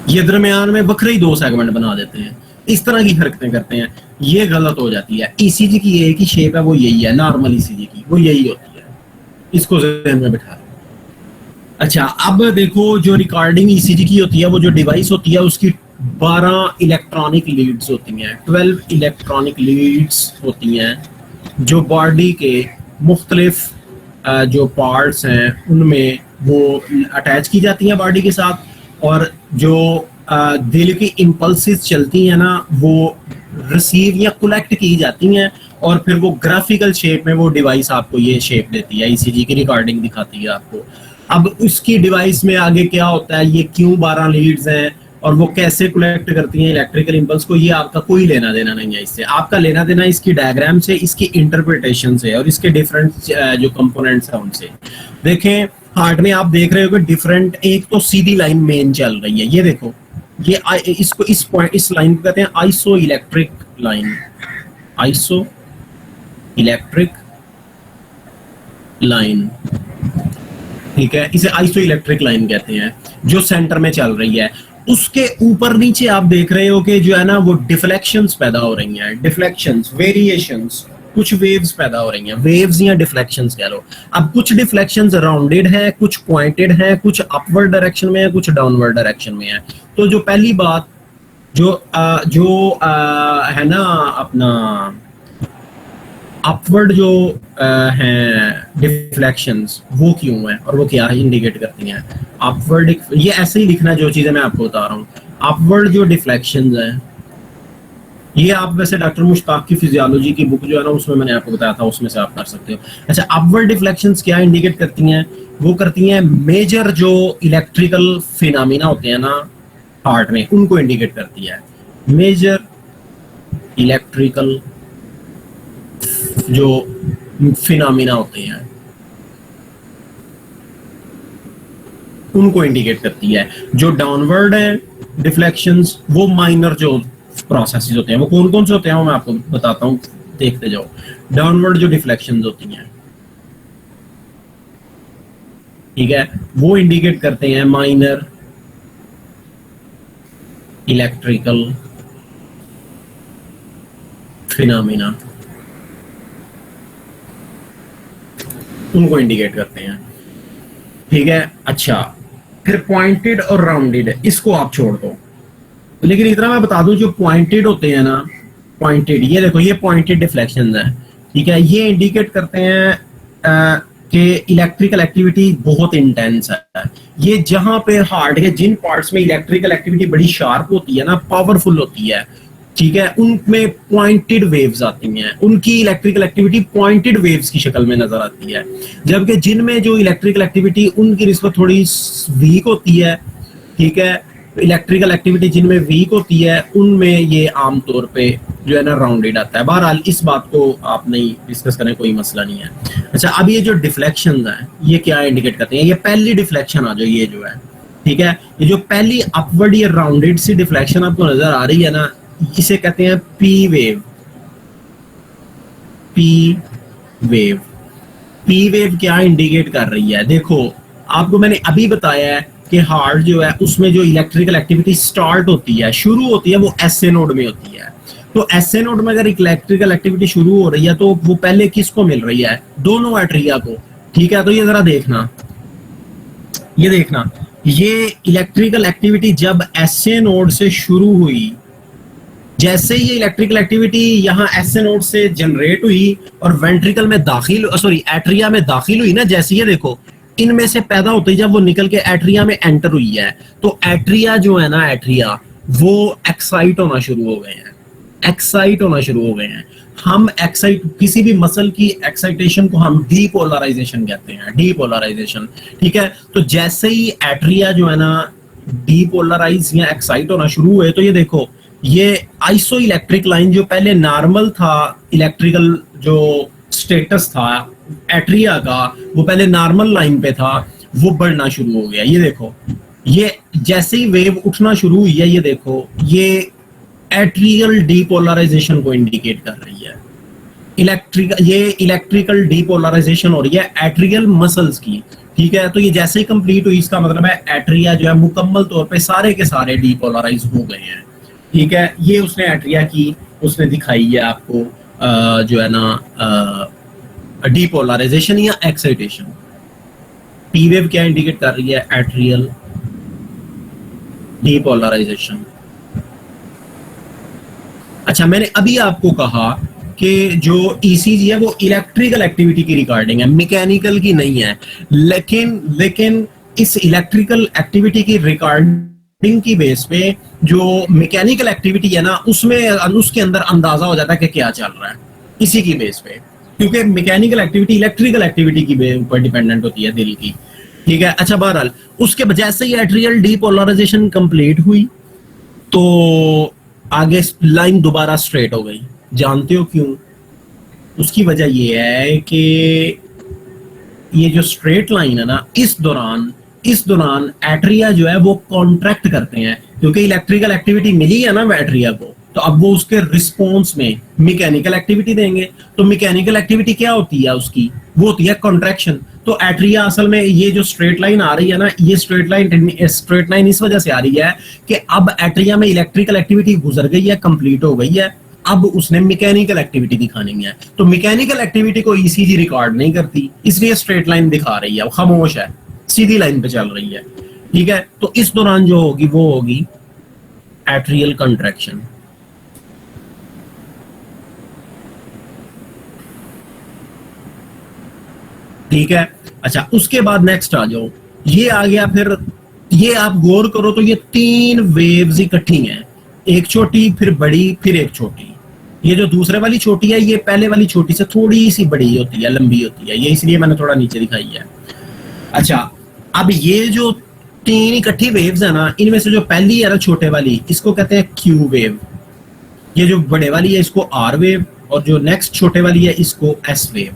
S1: ये दरमियान में बखरे ही 2 सेगमेंट बना देते हैं, इस तरह की हरकतें करते हैं, ये गलत हो जाती है। ईसीजी की ये की शेप है वो यही है, नॉर्मल ईसीजी की वो यही होती है, इसको ज़हन में बिठा लो। अच्छा, अब देखो जो रिकॉर्डिंग ईसीजी की होती है, वो जो डिवाइस होती है उसकी 12 इलेक्ट्रॉनिक लीड्स होती हैं, 12 इलेक्ट्रॉनिक लीड्स होती हैं, जो बॉडी के मुख्तलिफ जो पार्ट्स हैं उनमें वो अटैच की जाती हैं बॉडी के साथ, और जो दिल की इम्पल्सिस चलती हैं ना, वो रिसीव या कलेक्ट की जाती हैं, और फिर वो ग्राफिकल शेप में वो डिवाइस आपको ये शेप देती है, ईसीजी की रिकॉर्डिंग दिखाती है आपको। अब उसकी डिवाइस में आगे क्या होता है, ये क्यों 12 लीड्स हैं और वो कैसे कलेक्ट करती हैं इलेक्ट्रिकल इंपल्स को, ये आपका कोई लेना देना नहीं है इससे। आपका लेना देना इसकी डायग्राम से, इसकी इंटरप्रिटेशन से, और इसके डिफरेंट जो कंपोनेंट्स हैं उनसे। देखें हार्ट में आप देख रहे हो कि डिफरेंट, एक तो सीधी लाइन मेन चल रही है, ये देखो, ये इसको इस पॉइंट, इस लाइन को कहते हैं iso electric line, iso electric line, ठीक है, इसे आइसो इलेक्ट्रिक लाइन कहते हैं, जो सेंटर में चल रही है। उसके ऊपर नीचे आप देख रहे हो कि जो है ना वो डिफ्लेक्शंस पैदा हो रही हैं, डिफ्लेक्शंस, वेरिएशंस, कुछ वेव्स पैदा हो रही हैं, वेव्स या डिफ्लेक्शंस कह लो। अब कुछ डिफ्लेक्शंस राउंडेड है, कुछ पॉइंटेड है, कुछ अपवर्ड डायरेक्शन में है, कुछ डाउनवर्ड डायरेक्शन में है। तो जो पहली बात जो है ना अपना अपवर्ड जो हैं डिफ्लेक्शंस, वो क्यों है और वो क्या इंडिकेट करती हैं। अपवर्ड, ये ऐसे ही लिखना है जो चीजें मैं आपको बता रहा हूँ। अपवर्ड जो डिफ्लेक्शंस हैं, ये आप वैसे डॉक्टर मुश्ताक की फिजियोलॉजी की बुक जो है ना उसमें मैंने आपको बताया था, उसमें से आप कर सकते हो। अच्छा, अपवर्ड डिफ्लेक्शंस क्या इंडिकेट करती हैं, वो करती हैं मेजर जो इलेक्ट्रिकल फिनोमिना होते हैं ना हार्ट में, उनको इंडिकेट करती है। मेजर इलेक्ट्रिकल जो फिनोमिना होते हैं उनको इंडिकेट करती है। जो डाउनवर्ड है डिफ्लेक्शंस, वो माइनर जो प्रोसेसेस होते हैं, वो कौन कौन से होते हैं वो मैं आपको बताता हूं, देखते जाओ। डाउनवर्ड जो डिफ्लेक्शंस होती हैं, ठीक है, वो इंडिकेट करते हैं माइनर इलेक्ट्रिकल फिनोमिना, उनको इंडिकेट करते हैं, ठीक है। अच्छा, फिर पॉइंटेड और राउंडेड, इसको आप छोड़ दो, लेकिन इतना मैं बता दूं, जो पॉइंटेड होते हैं ना, पॉइंटेड, ये देखो, ये पॉइंटेड डिफ्लेक्शंस हैं, ठीक है, ये इंडिकेट करते हैं कि इलेक्ट्रिकल एक्टिविटी बहुत इंटेंस है। ये जहां पे हार्ट के जिन पार्ट्स में इलेक्ट्रिकल एक्टिविटी बड़ी शार्प होती है ना, पावरफुल होती है, ठीक है, उनमें पॉइंटेड वेव्स आती हैं, उनकी इलेक्ट्रिकल एक्टिविटी पॉइंटेड वेव्स की शक्ल में नजर आती है। जबकि जिनमें जो इलेक्ट्रिकल एक्टिविटी उनकी निस्बत थोड़ी वीक होती है, ठीक है, इलेक्ट्रिकल एक्टिविटी जिनमें वीक होती है उनमें ये आमतौर पे जो है ना राउंडेड आता है। बहरहाल इस बात को आप नहीं डिस्कस करें, कोई मसला नहीं है। अच्छा, अब ये जो डिफ्लेक्शन है ये क्या इंडिकेट करते हैं, ये पहली डिफ्लेक्शन आ जाओ, ये जो है, ठीक है, ये जो पहली अपवर्ड ये राउंडेड सी डिफ्लेक्शन आपको नजर आ रही है ना, इसे कहते हैं P wave. P wave, P wave क्या इंडिकेट कर रही है, देखो आपको मैंने अभी बताया है कि हार्ट जो है उसमें जो इलेक्ट्रिकल एक्टिविटी स्टार्ट होती है, शुरू होती है, वो एसए नोड में होती है। तो एसए नोड में अगर इलेक्ट्रिकल एक्टिविटी शुरू हो रही है तो वो पहले किसको मिल रही है, दोनों एट्रिया को, ठीक है। तो ये जरा देखना, ये देखना, ये इलेक्ट्रिकल एक्टिविटी जब एसए नोड से शुरू हुई, जैसे ये इलेक्ट्रिकल एक्टिविटी यहाँ एसए नोड से जनरेट हुई और वेंट्रिकल में दाखिल, सॉरी एट्रिया में दाखिल हुई ना, जैसे ये देखो, इनमें से पैदा होती है, जब वो निकल के एट्रिया में एंटर हुई है, तो एट्रिया जो है ना, एट्रिया वो एक्साइट होना शुरू हो गए हैं, एक्साइट होना शुरू हो गए हैं। हम एक्साइट किसी भी मसल की एक्साइटेशन को हम डीपोलराइजेशन कहते हैं, डीपोलराइजेशन। ठीक है, तो जैसे ही एट्रिया जो है ना डीपोलराइज या एक्साइट होना शुरू हुए, तो ये देखो ये आइसो इलेक्ट्रिक लाइन जो पहले नॉर्मल था, इलेक्ट्रिकल जो स्टेटस था एट्रिया का, वो पहले नॉर्मल लाइन पे था, वो बढ़ना शुरू हो गया। ये देखो, ये जैसे ही वेव उठना शुरू हुई है, ये देखो ये एट्रियल डीपोलराइजेशन को इंडिकेट कर रही है। इलेक्ट्रिकल डीपोलराइजेशन हो रही है एट्रियल मसल्स की। ठीक है, तो ये जैसे ही कंप्लीट हुई, इसका मतलब है एट्रिया जो है मुकम्मल तौर पे सारे के सारे डीपोलराइज हो गए हैं। ठीक है, ये उसने एट्रिया की उसने दिखाई है आपको जो है ना डीपोलराइजेशन या एक्साइटेशन। पी वेव क्या इंडिकेट कर रही है? Atrial depolarisation. अच्छा, मैंने अभी आपको कहा कि जो ईसीजी है वो इलेक्ट्रिकल एक्टिविटी की रिकॉर्डिंग है, मैकेनिकल की नहीं है। लेकिन इस इलेक्ट्रिकल एक्टिविटी की रिकॉर्डिंग की बेस पे जो मैकेनिकल एक्टिविटी है ना, उसमें उसके अंदर अंदाजा हो जाता है कि क्या चल रहा है इसी की बेस पे, क्योंकि मैकेनिकल एक्टिविटी इलेक्ट्रिकल एक्टिविटी की ऊपर डिपेंडेंट होती है, दिल की। ठीक है, अच्छा बहरहाल उसके जैसे ही एट्रियल डीपोलराइजेशन कंप्लीट हुई तो आगे लाइन दोबारा स्ट्रेट हो गई। जानते हो क्यों? उसकी वजह ये है कि ये जो स्ट्रेट लाइन है ना, इस दौरान एट्रिया जो है वो कॉन्ट्रैक्ट करते हैं, क्योंकि इलेक्ट्रिकल एक्टिविटी मिली है ना एट्रिया को, तो अब वो उसके रिस्पॉन्स में मैकेनिकल एक्टिविटी देंगे। तो मैकेनिकल एक्टिविटी क्या होती है उसकी? वो होती है कॉन्ट्रैक्शन। तो एट्रिया असल में ये जो स्ट्रेट लाइन आ रही है ना, ये स्ट्रेट लाइन इस वजह से आ रही है कि अब एट्रिया में इलेक्ट्रिकल एक्टिविटी गुजर गई है, कंप्लीट हो गई है, अब उसने मैकेनिकल एक्टिविटी दिखानी है। तो मैकेनिकल एक्टिविटी को ईसीजी रिकॉर्ड नहीं करती, इसलिए स्ट्रेट लाइन दिखा रही है, वो खामोश है, सीधी लाइन पे चल रही है। ठीक है, तो इस दौरान जो होगी वो होगी एट्रियल कंट्रैक्शन। ठीक है, अच्छा उसके बाद नेक्स्ट आ जाओ, ये आ गया। फिर ये आप गौर करो तो ये तीन वेव्स इकट्ठी हैं, एक छोटी फिर बड़ी फिर एक छोटी। ये जो दूसरे वाली छोटी है ये पहले वाली छोटी से थोड़ी सी बड़ी होती है, लंबी होती है, ये इसलिए मैंने थोड़ा नीचे दिखाई है। अच्छा, अब ये जो तीन इकट्ठी वेव्स है ना, इनमें से जो पहली है ना छोटे वाली, इसको कहते हैं क्यू वेव। ये जो बड़े वाली है इसको आर वेव, और जो नेक्स्ट छोटे वाली है इसको एस वेव।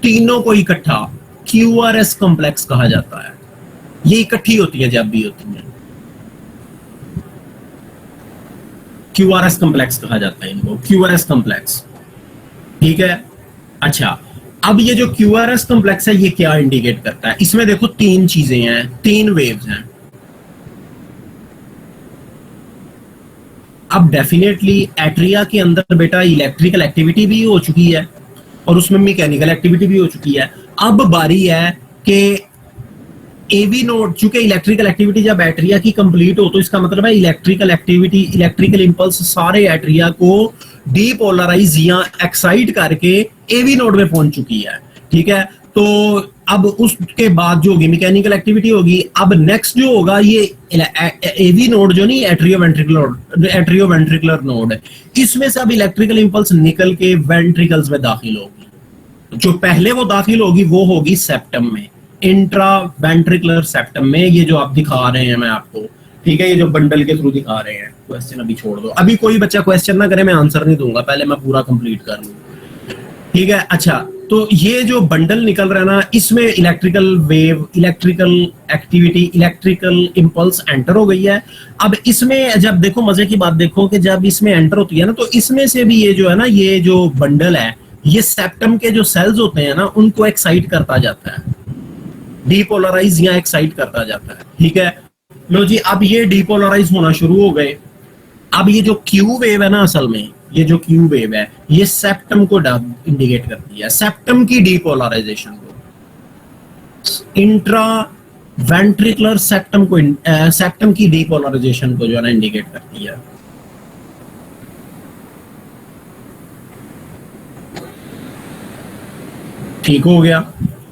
S1: तीनों को इकट्ठा क्यूआरएस कॉम्प्लेक्स कहा जाता है। ये इकट्ठी होती है जब भी होती है, क्यूआरएस कॉम्प्लेक्स कहा जाता है इनको, क्यूआरएस कॉम्प्लेक्स। ठीक है, अच्छा अब ये जो क्यूआरएस कॉम्प्लेक्स है ये क्या इंडिकेट करता है? इसमें देखो तीन चीजें हैं, तीन वेव्स हैं। अब डेफिनेटली एट्रिया के अंदर बेटा इलेक्ट्रिकल एक्टिविटी भी हो चुकी है और उसमें मैकेनिकल एक्टिविटी भी हो चुकी है। अब बारी है कि एवी नोड, चूंकि इलेक्ट्रिकल एक्टिविटी जब एट्रिया की कंप्लीट हो तो इसका मतलब है इलेक्ट्रिकल एक्टिविटी, इलेक्ट्रिकल इंपल्स सारे एट्रिया को डीपोलराइज या एक्साइट करके एवी नोड में पहुंच चुकी है। ठीक है, तो अब उसके बाद जो होगी मैकेनिकल एक्टिविटी होगी। अब नेक्स्ट जो होगा ये एवी नोड जो नहीं, एट्रियोवेंट्रिकुलर नोड, इसमें से अब इलेक्ट्रिकल इंपल्स निकल के वेंट्रिकल्स में दाखिल होगी। जो पहले वो दाखिल होगी वो होगी सेप्टम में, इंट्रा वेंट्रिकुलर सेप्टम में, ये जो आप दिखा रहे हैं मैं आपको। ठीक है, ये जो बंडल के थ्रू दिखा रहे हैं। क्वेश्चन अभी छोड़ दो, अभी कोई बच्चा क्वेश्चन ना करे, मैं आंसर नहीं दूंगा, पहले मैं पूरा कंप्लीट कर लूं। ठीक है, अच्छा तो ये जो बंडल निकल रहा है ना, इसमें electrical wave, electrical activity, electrical impulse enter हो गई है। अब इसमें जब देखो, मजे की बात देखो कि जब इसमें एंटर होती है ना, तो इसमें से भी ये जो है ना, ये जो बंडल है ये सेप्टम के जो सेल्स होते हैं ना उनको एक्साइट करता जाता है, डीपोलराइज या एक्साइट करता जाता है। ठीक है, लो जी, अब ये डीपोलराइज होना शुरू हो गए। अब ये जो क्यू वेव है ना, असल में ये जो क्यू वेव है ये सेप्टम को इंडिकेट करती है, सेप्टम की डीपोलराइजेशन को, इंट्रा वेंट्रिकुलर सेप्टम को, सेप्टम की डीपोलराइजेशन को जो है ना इंडिकेट करती है। ठीक हो गया।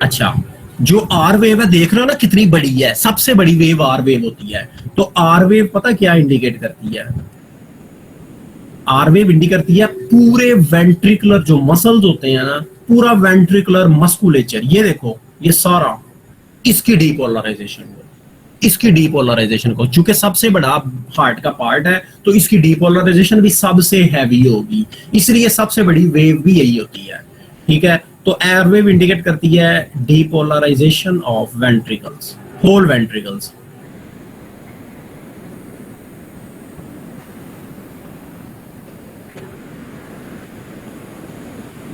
S1: अच्छा, जो आर वेव है देख रहे हो ना कितनी बड़ी है, सबसे बड़ी वेव आर वेव होती है। तो आर वेव पता क्या इंडिकेट करती है? आर वेव इंडिकेट करती है पूरे वेंट्रिकुलर जो मसल्स होते हैं ना, पूरा वेंट्रिकुलर मस्कुलेचर, ये देखो ये सारा, इसकी डीपोलराइजेशन को चूंकि सबसे बड़ा हार्ट का पार्ट है तो इसकी डीपोलराइजेशन भी सबसे हैवी होगी, इसलिए सबसे बड़ी वेव भी यही होती है। ठीक है, तो एयर वेव इंडिकेट करती है depolarization of ventricles, whole ventricles.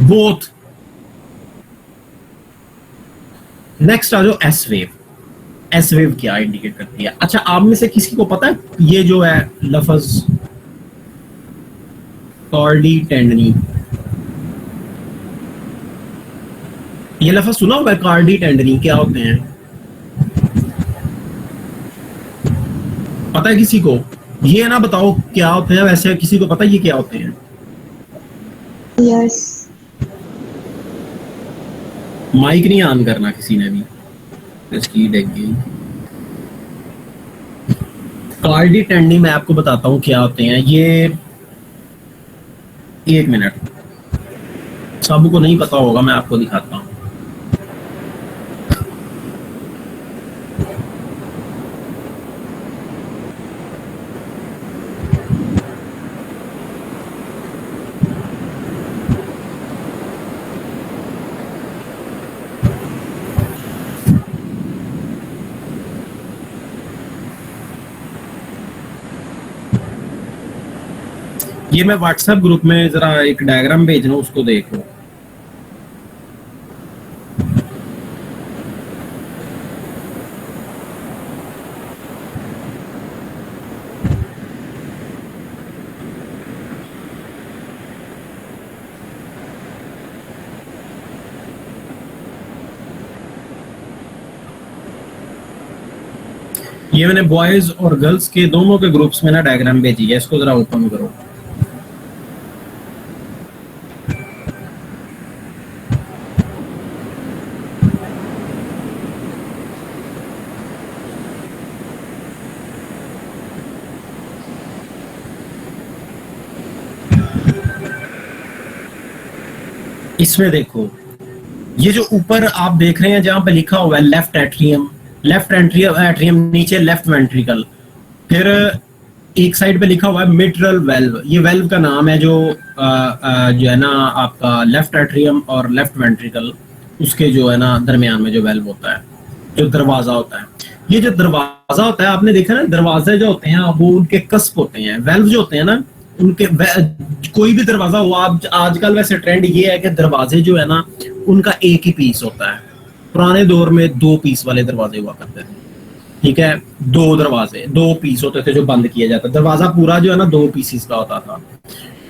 S1: Both. Next आ जाओ एस वेव। एस वेव क्या इंडिकेट करती है? अच्छा, आप में से किसी को पता है ये जो है लफ्ज कार्डी टेंडनी, ये लफ्ज सुना होगा कार्डी टेंडनी, क्या होते हैं? पता है किसी को? ये ना बताओ क्या होते हैं, वैसे किसी को पता है ये क्या होते हैं?
S3: यस।
S1: माइक नहीं ऑन करना किसी ने भी, इसकी देंगे। कार्डी टेंडनी मैं आपको बताता हूँ क्या होते हैं ये। एक मिनट, सबको नहीं पता होगा, मैं आपको दिखाता हूँ। ये मैं व्हाट्सएप ग्रुप में जरा एक डायग्राम भेज रहा हूँ, उसको देखो। ये मैंने बॉयज और गर्ल्स के दोनों के ग्रुप्स में ना डायग्राम भेजी है, इसको जरा ओपन करो। इसमें देखो, ये जो ऊपर आप देख रहे हैं जहां पे लिखा हुआ है लेफ्ट एट्रियम, लेफ्ट एट्रियम नीचे लेफ्ट वेंट्रिकल, फिर एक साइड पे लिखा हुआ है मिट्रल वेल्व। ये वेल्व का नाम है जो जो है ना आपका लेफ्ट एट्रियम और लेफ्ट वेंट्रिकल, उसके जो है ना दरमियान में जो वेल्व होता है, जो दरवाजा होता है। ये जो दरवाजा होता है, आपने देखा ना दरवाजे जो होते हैं वो उनके कस्प होते हैं, वेल्व जो होते हैं ना उनके, कोई भी दरवाजा हुआ, आजकल वैसे ट्रेंड ये है कि दरवाजे जो है ना उनका एक ही पीस होता है। पुराने दौर में 2 पीस वाले दरवाजे हुआ करते थे। ठीक है, 2 दरवाजे 2 पीस होते थे जो बंद किया जाता, दरवाजा पूरा जो है ना 2 पीसेस का होता था।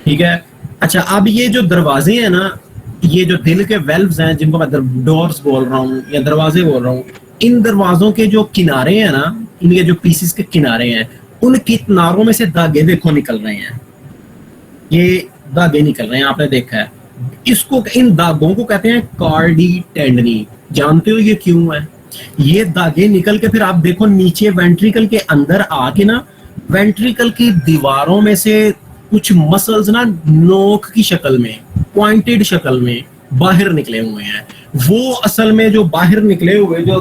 S1: ठीक है, अच्छा अब ये जो दरवाजे हैं ना, ये जो दिल के वेल्व्स हैं जिनको मैं डोर्स बोल रहा हूँ या दरवाजे बोल रहा हूँ, इन दरवाजों के जो किनारे हैं ना, इनके जो पीसेस के किनारे हैं, उन किनारों में से धागे देखो निकल रहे हैं, ये धागे निकल रहे हैं, आपने देखा है इसको। इन धागों को कहते हैं कार्डी टेंडनी। जानते हो ये क्यों है? ये धागे निकल के फिर आप देखो नीचे वेंट्रिकल के अंदर आके ना, वेंट्रिकल की दीवारों में से कुछ मसल्स ना नोक की शक्ल में, पॉइंटेड शक्ल में बाहर निकले हुए हैं। वो असल में जो बाहर निकले हुए, जो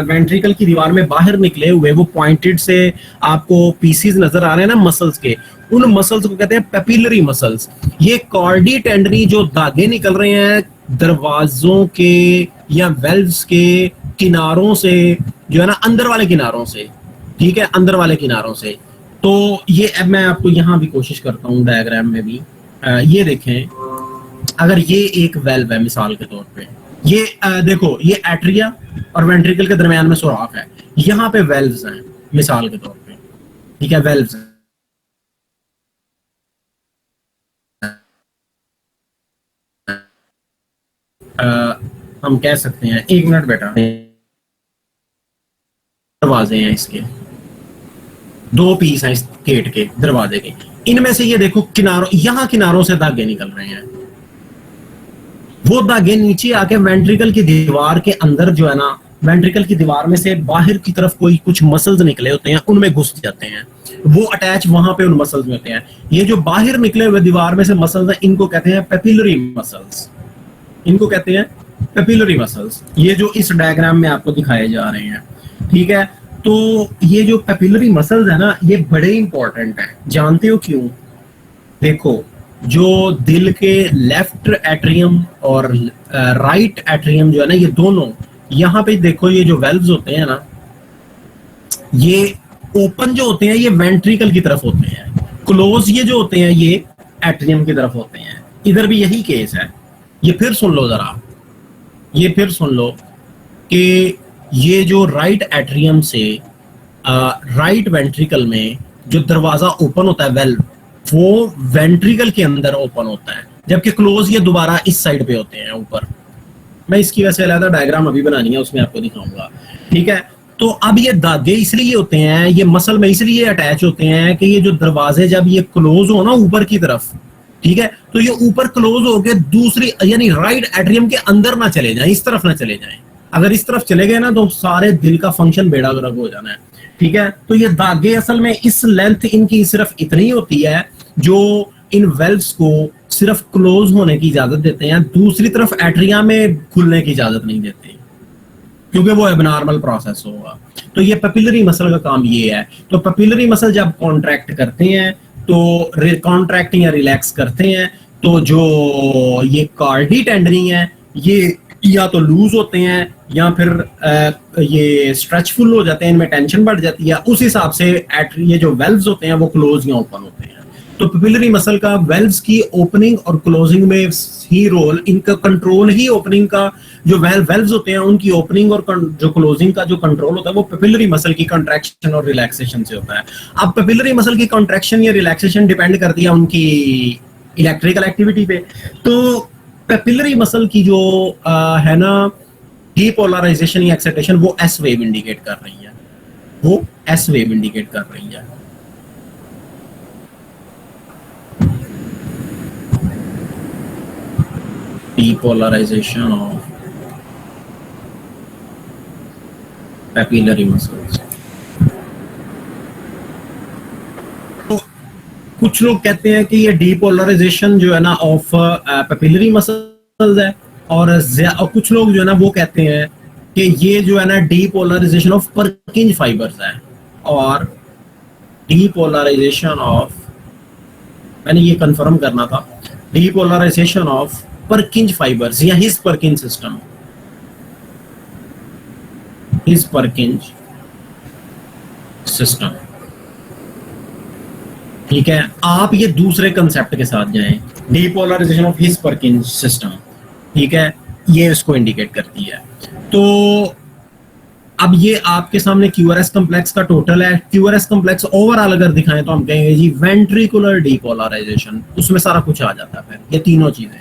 S1: वेंट्रिकल की दीवार में बाहर निकले हुए वो पॉइंटेड से आपको पीसीज नजर आ रहे हैं ना मसल्स के, उन मसल्स को कहते हैं पेपिलरी मसल्स। ये कार्डी टेंडनी जो धागे निकल रहे हैं दरवाजों के या वेल्व्स के किनारों से, जो है ना अंदर वाले किनारों से, ठीक है, अंदर वाले किनारों से। तो ये अब मैं आपको यहाँ भी कोशिश करता हूँ डायग्राम में भी, ये देखें, अगर ये एक वेल्व है मिसाल के तौर पे, ये देखो ये एट्रिया और वेंट्रिकल के दरमियान में सुराख है, यहाँ पे वेल्व्स हैं मिसाल के तौर पे। ठीक है, वेल्व्स हैं। हम कह सकते हैं, एक मिनट बेटा, दरवाजे हैं इसके 2 पीस हैं इस गेट के दरवाजे के, इनमें से ये देखो किनारों, यहां किनारों से धागे निकल रहे हैं। वो धागे नीचे आके वेंट्रिकल की दीवार के अंदर जो है ना, वेंट्रिकल की दीवार में से बाहर की तरफ कोई कुछ मसल्स निकले होते हैं, उनमें घुस जाते हैं। वो अटैच वहां पे उन मसल्स में होते हैं। ये जो बाहर निकले हुए दीवार में से मसल्स हैं, इनको कहते हैं पेपिलरी मसल्स, इनको कहते हैं पेपिलरी मसल्स। ये जो इस डायग्राम में आपको दिखाए जा रहे हैं, ठीक है। तो ये जो पेपिलरी मसल्स है ना, ये बड़े इंपॉर्टेंट है। जानते हो क्यों? देखो, जो दिल के लेफ्ट एट्रियम और राइट एट्रियम जो है ना, ये दोनों यहाँ पे देखो, ये जो वेल्व्स होते हैं ना, ये ओपन जो होते हैं ये वेंट्रिकल की तरफ होते हैं, क्लोज ये जो होते हैं ये एट्रियम की तरफ होते हैं। इधर भी यही केस है। ये फिर सुन लो जरा, ये फिर सुन लो कि ये जो राइट एट्रियम से राइट वेंट्रिकल में जो दरवाजा ओपन होता है वेल्व, वो वेंट्रिकल के अंदर ओपन होता है, जबकि क्लोज ये दोबारा इस साइड पे होते हैं ऊपर। मैं इसकी वैसे अलग डायग्राम अभी बनानी है, उसमें आपको दिखाऊंगा, ठीक है। तो अब ये धागे इसलिए होते हैं, ये मसल में इसलिए अटैच होते हैं कि ये जो दरवाजे जब ये क्लोज हो ना ऊपर की तरफ, ठीक है, तो ये ऊपर क्लोज हो गए दूसरी यानी राइट एट्रियम के अंदर ना चले जाएं, इस तरफ ना चले जाएं। अगर इस तरफ चले गए ना तो सारे दिल का फंक्शन बेड़ा गर्क हो जाना है, ठीक है। तो ये धागे असल में इस लेंथ इनकी सिर्फ इतनी होती है जो इन वेल्व्स को सिर्फ क्लोज होने की इजाजत देते हैं, दूसरी तरफ एट्रिया में खुलने की इजाजत नहीं देते, क्योंकि वो एबनॉर्मल प्रोसेस होगा। तो ये पेपिलरी मसल का काम ये है। तो पेपिलरी मसल जब कॉन्ट्रैक्ट करते हैं तो कॉन्ट्रैक्टिंग या रिलैक्स करते हैं, तो जो ये कार्डी टेंडनी है ये या तो लूज होते हैं या फिर ये स्ट्रेचफुल हो जाते हैं, इनमें टेंशन बढ़ जाती है। उस हिसाब से ये जो वेल्व्स होते हैं वो क्लोज या ओपन होते हैं। तो पेपिलरी मसल का वेल्व्स की ओपनिंग और क्लोजिंग में ही रोल, इनका कंट्रोल ही ओपनिंग का, जो वेल्व्स होते हैं उनकी ओपनिंग और जो क्लोजिंग का जो कंट्रोल होता है वो पेपिलरी मसल की कंट्रैक्शन और रिलैक्सेशन से होता है। अब पेपिलरी मसल की कंट्रैक्शन या रिलैक्सेशन डिपेंड करती है उनकी इलेक्ट्रिकल एक्टिविटी पे। तो पेपिलरी मसल की जो है ना डीपोलराइजेशन या एक्साइटेशन, वो एस वेव इंडिकेट कर रही है, वो एस वेव इंडिकेट कर रही है। Depolarization of papillary muscles. तो कुछ लोग कहते हैं कि ये डीपोलराइजेशन जो है ना ऑफ पेपिलरी मसल्स है, और कुछ लोग जो है ना वो कहते हैं कि ये जो है ना डीपोलराइजेशन ऑफ पर्किंज फाइबर्स है, और डीपोलराइजेशन ऑफ, मैंने ये कंफर्म करना था, डीपोलराइजेशन ऑफ पर्किंज फाइबर्स या हिज पर्किंज सिस्टम, हिज पर्किंज सिस्टम, ठीक है। आप ये दूसरे कंसेप्ट के साथ जाएं, डीपोलराइजेशन ऑफ हिज पर्किंज सिस्टम, ठीक है, ये इसको इंडिकेट करती है। तो अब ये आपके सामने क्यूआरएस कॉम्प्लेक्स का टोटल है। क्यूआरएस कॉम्प्लेक्स ओवरऑल अगर दिखाएं तो हम कहेंगे जी वेंट्रिकुलर डीपोलराइजेशन, उसमें सारा कुछ आ जाता है। फिर ये तीनों चीजें,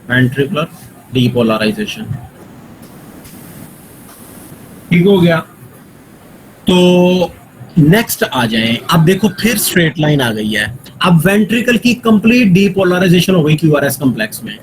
S1: वेंट्रिकुलर डीपोलराइजेशन, ठीक हो गया। तो नेक्स्ट आ जाएं, अब देखो फिर स्ट्रेट लाइन आ गई है। अब वेंट्रिकल की कंप्लीट डीपोलराइजेशन हो गई क्यूआरएस कॉम्प्लेक्स में,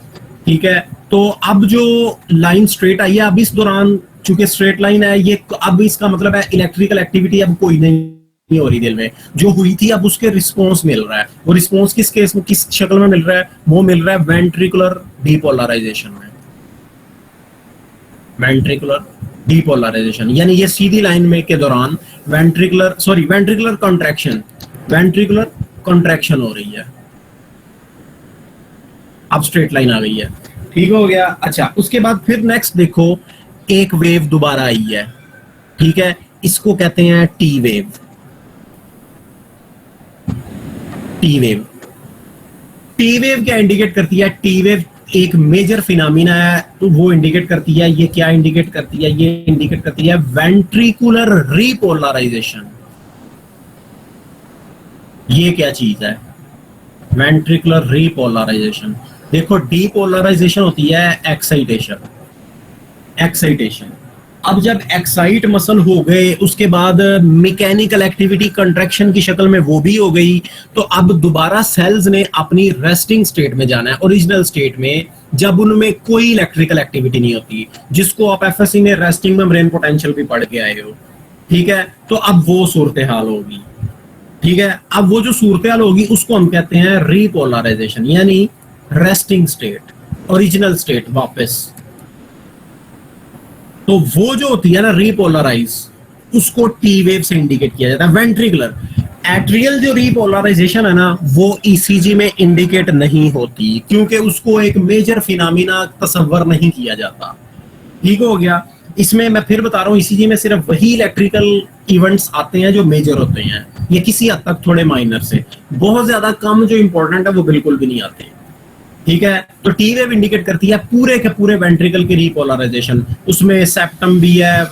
S1: ठीक है। तो अब जो लाइन स्ट्रेट आई है, अब इस दौरान चूंकि स्ट्रेट लाइन है ये, अब इसका मतलब है इलेक्ट्रिकल एक्टिविटी अब कोई नहीं हो रही दिल में, जो हुई थी अब उसके रिस्पॉन्स मिल रहा है। वो रिस्पॉन्स किस केस में, किस शक्ल में मिल रहा है? वो मिल रहा है वेंट्रिकुलर डीपोलराइजेशन में, वेंट्रिकुलर डीपोलराइजेशन, यानी ये सीधी लाइन में के दौरान वेंट्रिकुलर कॉन्ट्रैक्शन हो रही है। अब स्ट्रेट लाइन आ गई है, ठीक हो गया। अच्छा, उसके बाद फिर नेक्स्ट देखो एक वेव दोबारा आई है, ठीक है, इसको कहते हैं T wave. T wave, T wave क्या इंडिकेट करती है? टी वेव एक मेजर फिनोमिना है, तो वो इंडिकेट करती है, ये क्या इंडिकेट करती है? ये इंडिकेट करती है वेंट्रिकुलर रीपोलराइजेशन। ये क्या चीज है? Ventricular repolarisation. देखो डीपोलराइजेशन होती है एक्साइटेशन, एक्साइटेशन। अब जब एक्साइट मसल हो गए, उसके बाद मैकेनिकल एक्टिविटी कंट्रैक्शन की शक्ल में वो भी हो गई, तो अब दोबारा सेल्स ने अपनी रेस्टिंग स्टेट में जाना है, ओरिजिनल स्टेट में, जब उनमें कोई इलेक्ट्रिकल एक्टिविटी नहीं होती, जिसको आप एफएससी में रेस्टिंग मेम्ब्रेन पोटेंशियल भी पढ़ के आए हो, ठीक है, तो अब वो सूरत हाल होगी। ठीक है, अब वो जो सूरत हाल होगी उसको हम कहते हैं रीपोलराइजेशन, यानी रेस्टिंग स्टेट, ओरिजिनल स्टेट वापस। तो वो जो होती है ना रीपोलराइज, उसको टी वेव से इंडिकेट किया जाता है। वेंट्रिकुलर एट्रियल जो रीपोलराइजेशन है ना, वो ईसीजी में इंडिकेट नहीं होती, क्योंकि उसको एक मेजर फिनोमिना तस्वर नहीं किया जाता। ठीक हो गया। इसमें मैं फिर बता रहा हूँ, ईसीजी में सिर्फ वही इलेक्ट्रिकल इवेंट्स आते हैं जो मेजर होते हैं, ये किसी हद तक थोड़े माइनर से, बहुत ज्यादा कम जो इंपॉर्टेंट है वो बिल्कुल भी नहीं आते। ठीक है, तो टी वेव इंडिकेट करती है पूरे के पूरे वेंट्रिकल की रीपोलराइजेशन। उसमें सेप्टम भी है,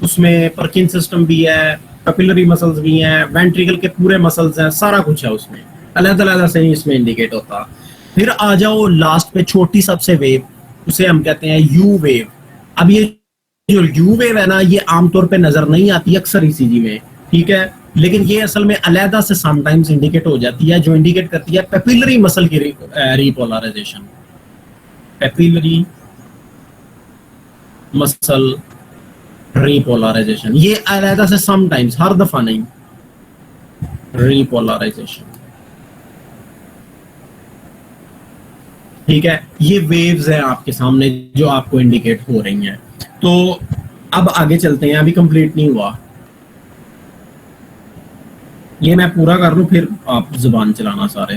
S1: उसमें पर्किन सिस्टम भी है, कैपिलरी मसल्स भी हैं, वेंट्रिकल के पूरे मसल्स हैं, सारा कुछ है उसमें, अलग-अलग से इसमें इंडिकेट होता। फिर आ जाओ लास्ट पे छोटी सबसे वेव, उसे हम कहते हैं यू वेव। अब ये जो यू वेव है ना, ये आमतौर पे नजर नहीं आती अक्सर ईसीजी में, ठीक है, लेकिन ये असल में अलहदा से समटाइम्स इंडिकेट हो जाती है, जो इंडिकेट करती है पेपिलरी मसल की रीपोलराइजेशन। पेपिलरी मसल रीपोलराइजेशन, ये अलहदा से समटाइम्स, हर दफा नहीं, रीपोलराइजेशन। ठीक है, ये वेव्स हैं आपके सामने जो आपको इंडिकेट हो रही हैं। तो अब आगे चलते हैं, अभी कंप्लीट नहीं हुआ, ये मैं पूरा कर लूं फिर आप जुबान चलाना सारे।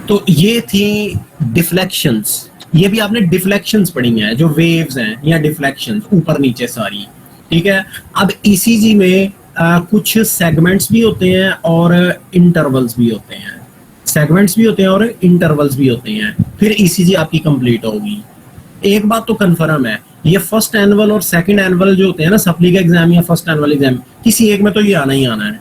S1: तो ये थी डिफ्लेक्शंस, ये भी आपने डिफ्लेक्शंस पढ़ी हैं, जो वेव्स हैं या डिफ्लेक्शंस ऊपर नीचे सारी। ठीक है, अब ईसीजी में कुछ सेगमेंट्स भी होते हैं और इंटरवल्स भी होते हैं, सेगमेंट्स भी होते हैं और इंटरवल्स भी होते हैं, फिर ईसीजी आपकी कंप्लीट होगी। एक बात तो कंफर्म है, ये फर्स्ट एनुअल और सेकंड एनुअल जो होते हैं ना, सप्ली का एग्जाम या फर्स्ट एनुअल एग्जाम, किसी एक में तो ये आना ही आना है।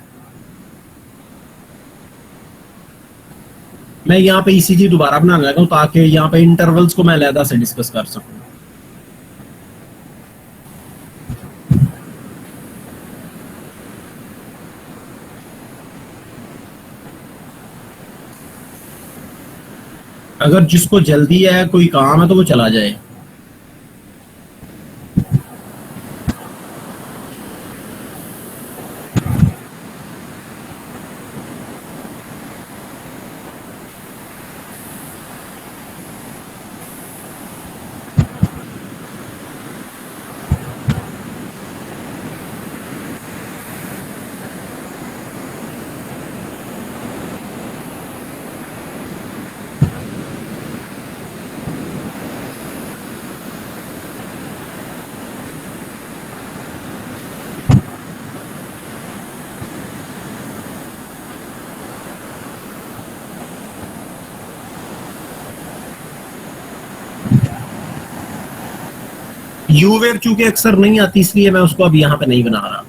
S1: मैं यहाँ पे ईसीजी दोबारा बनाने लगा हूँ ताकि यहाँ पे इंटरवल्स को मैं अलहदा से डिस्कस कर सकूं। अगर जिसको जल्दी है, कोई काम है, तो वो चला जाए। यू वेव चूंकि अक्सर नहीं आती, इसलिए मैं उसको अब यहाँ पे नहीं बना रहा।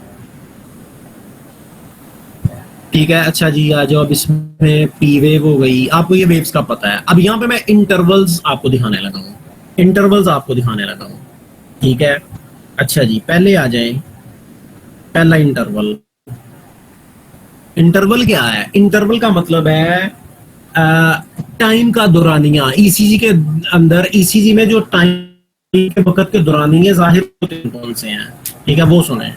S1: ठीक है, अच्छा जी, आ जाओ। अब इसमें पी वेव हो गई, आपको ये वेव्स का पता है। अब यहाँ पे मैं इंटरवल्स आपको दिखाने लगा हूँ, इंटरवल्स आपको दिखाने लगा हूँ। ठीक है, अच्छा जी, पहले आ जाए पहला इंटरवल। इंटरवल क्या है? इंटरवल का मतलब है टाइम का दौरानिया। ईसीजी के अंदर, ईसीजी में जो टाइम के वक्त के दौरानिये जाहिर होते हैं कौन से हैं, ठीक है, वो सुने।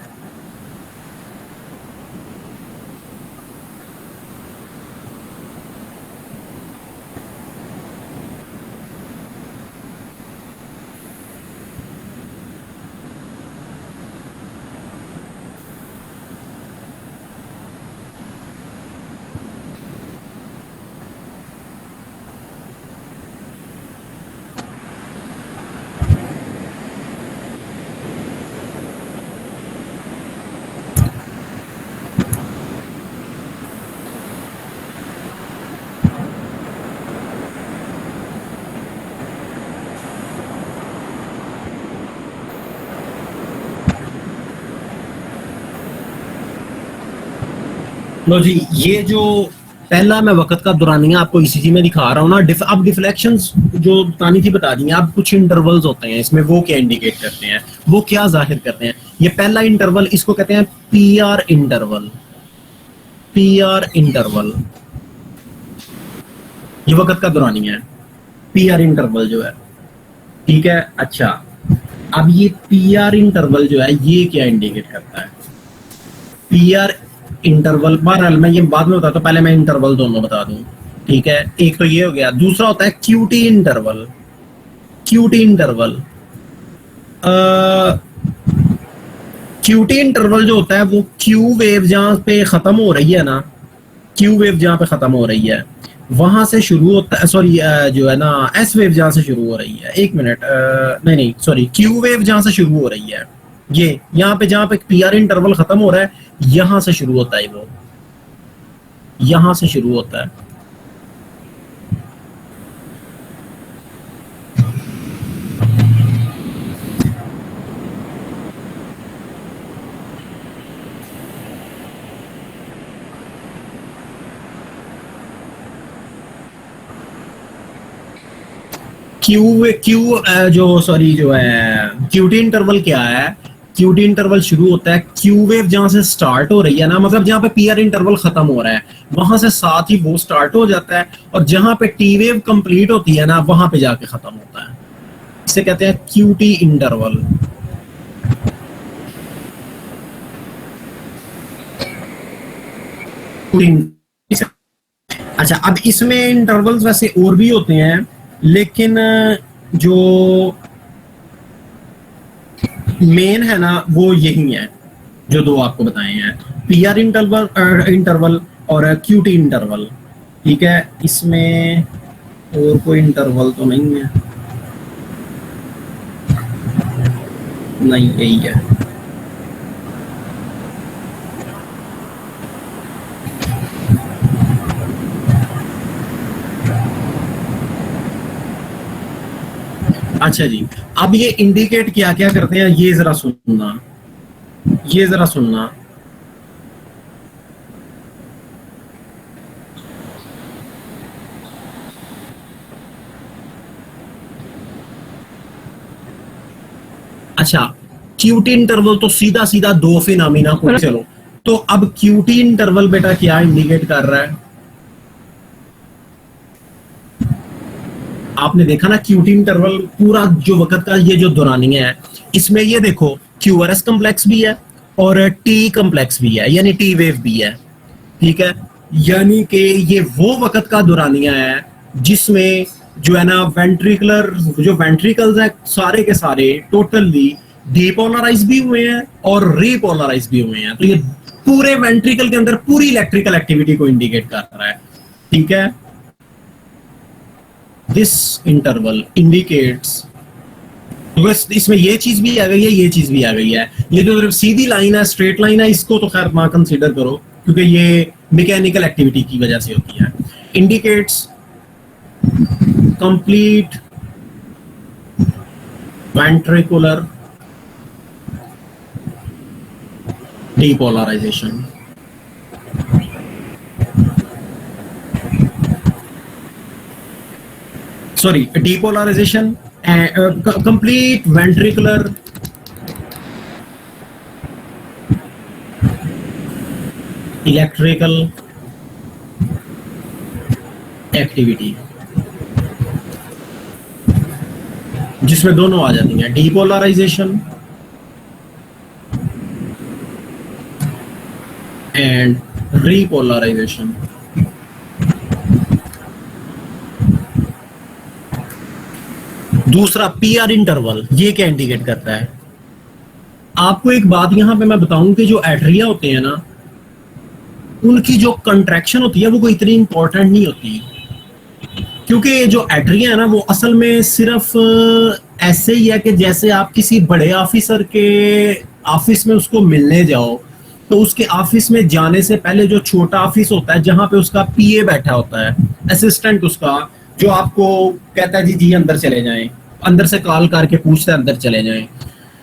S1: लो जी, ये जो पहला मैं वक्त का दौरानिया आपको ईसीजी में दिखा रहा हूँ ना, अब डिफ्लेक्शंस जो बतानी थी बता दी हैं। अब कुछ इंटरवल्स होते हैं इसमें, वो क्या इंडिकेट करते हैं, वो क्या जाहिर करते हैं। ये पहला इंटरवल, इसको कहते हैं पीआर इंटरवल। पीआर इंटरवल ये वक्त का दौरानिया है। पीआर इंटरवल जो है, ठीक है। अच्छा, अब ये पीआर इंटरवल जो है ये क्या इंडिकेट करता है? पीआर इंटरवल, बहरहाल मैं ये बाद में बताता हूँ, पहले मैं इंटरवल दोनों बता दूं, ठीक है। एक तो ये हो गया, दूसरा होता है QT interval. QT interval, QT interval जो होता है वो क्यू वेव जहां पे खत्म हो रही है ना, क्यू वेव जहां पे खत्म हो रही है वहां से शुरू होता है, सॉरी जो है ना एस वेव जहां से शुरू हो रही है, एक मिनट, नहीं सॉरी, क्यू वेव जहां से शुरू हो रही है, ये यहाँ पे जहां पे पीआर इंटरवल खत्म हो रहा है यहां से शुरू होता है, वो यहां से शुरू होता है। जो है क्यूटी इंटरवल क्या है? क्यूटी इंटरवल शुरू होता है क्यू वेव जहां से स्टार्ट हो रही है ना, मतलब जहां पे पीआर इंटरवल खत्म हो रहा है वहां से साथ ही वो स्टार्ट हो जाता है, और जहां पे टी वेव कंप्लीट होती है ना वहां पे जाके खत्म होता है। इसे कहते हैं क्यूटी इंटरवल। अच्छा, अब इसमें इंटरवल्स वैसे और भी होते हैं, लेकिन जो मेन है ना वो यही है जो दो आपको बताए हैं, पीआर इंटरवल और क्यूटी इंटरवल, ठीक है। इसमें और कोई इंटरवल तो नहीं है, नहीं यही है। अच्छा जी, अब ये इंडिकेट क्या क्या करते हैं ये जरा सुनना, ये जरा सुनना। अच्छा, क्यूटी इंटरवल तो सीधा सीधा दो फिनोमिना को, चलो तो अब क्यूटी इंटरवल बेटा क्या इंडिकेट कर रहा है? आपने देखा ना क्यूटी इंटरवल पूरा जो वक्त का ये जो दौरानिया है, इसमें ये देखो क्यूआरएस कम्प्लेक्स भी है और टी कम्प्लेक्स भी है, यानी टी वेव भी है, ठीक है। यानी कि ये वो वक्त का दौरानिया है जिसमें जो है ना वेंट्रिकुलर, जो वेंट्रिकल्स है सारे के सारे टोटली डीपोलराइज भी हुए हैं और रीपोलराइज भी हुए हैं, तो ये पूरे वेंट्रिकल के अंदर पूरी इलेक्ट्रिकल एक्टिविटी को इंडिकेट कर रहा है, ठीक है। दिस इंटरवल इंडिकेट्स, बस इसमें ये चीज भी आ गई है, ये चीज भी आ गई है, ये जो सीधी लाइन है, स्ट्रेट लाइन है, इसको तो खैर ना कंसीडर करो क्योंकि ये मैकेनिकल एक्टिविटी की वजह से होती है। Indicates complete ventricular depolarization. Sorry, depolarization and complete ventricular electrical activity, जिसमें दोनों आ जाती हैं, depolarization and repolarization। दूसरा पीआर इंटरवल, ये क्या इंडिकेट करता है? आपको एक बात यहां पे मैं बताऊं कि जो एट्रिया होते हैं ना, उनकी जो कंट्रैक्शन होती है वो कोई इतनी इंपॉर्टेंट नहीं होती, क्योंकि जो एट्रिया है ना वो असल में सिर्फ ऐसे ही है कि जैसे आप किसी बड़े ऑफिसर के ऑफिस में उसको मिलने जाओ तो उसके ऑफिस में जाने से पहले जो छोटा ऑफिस होता है जहां पे उसका पीए बैठा होता है, असिस्टेंट उसका, जो आपको कहता है जी अंदर चले जाएं, अंदर से कॉल करके पूछता है अंदर चले जाएं,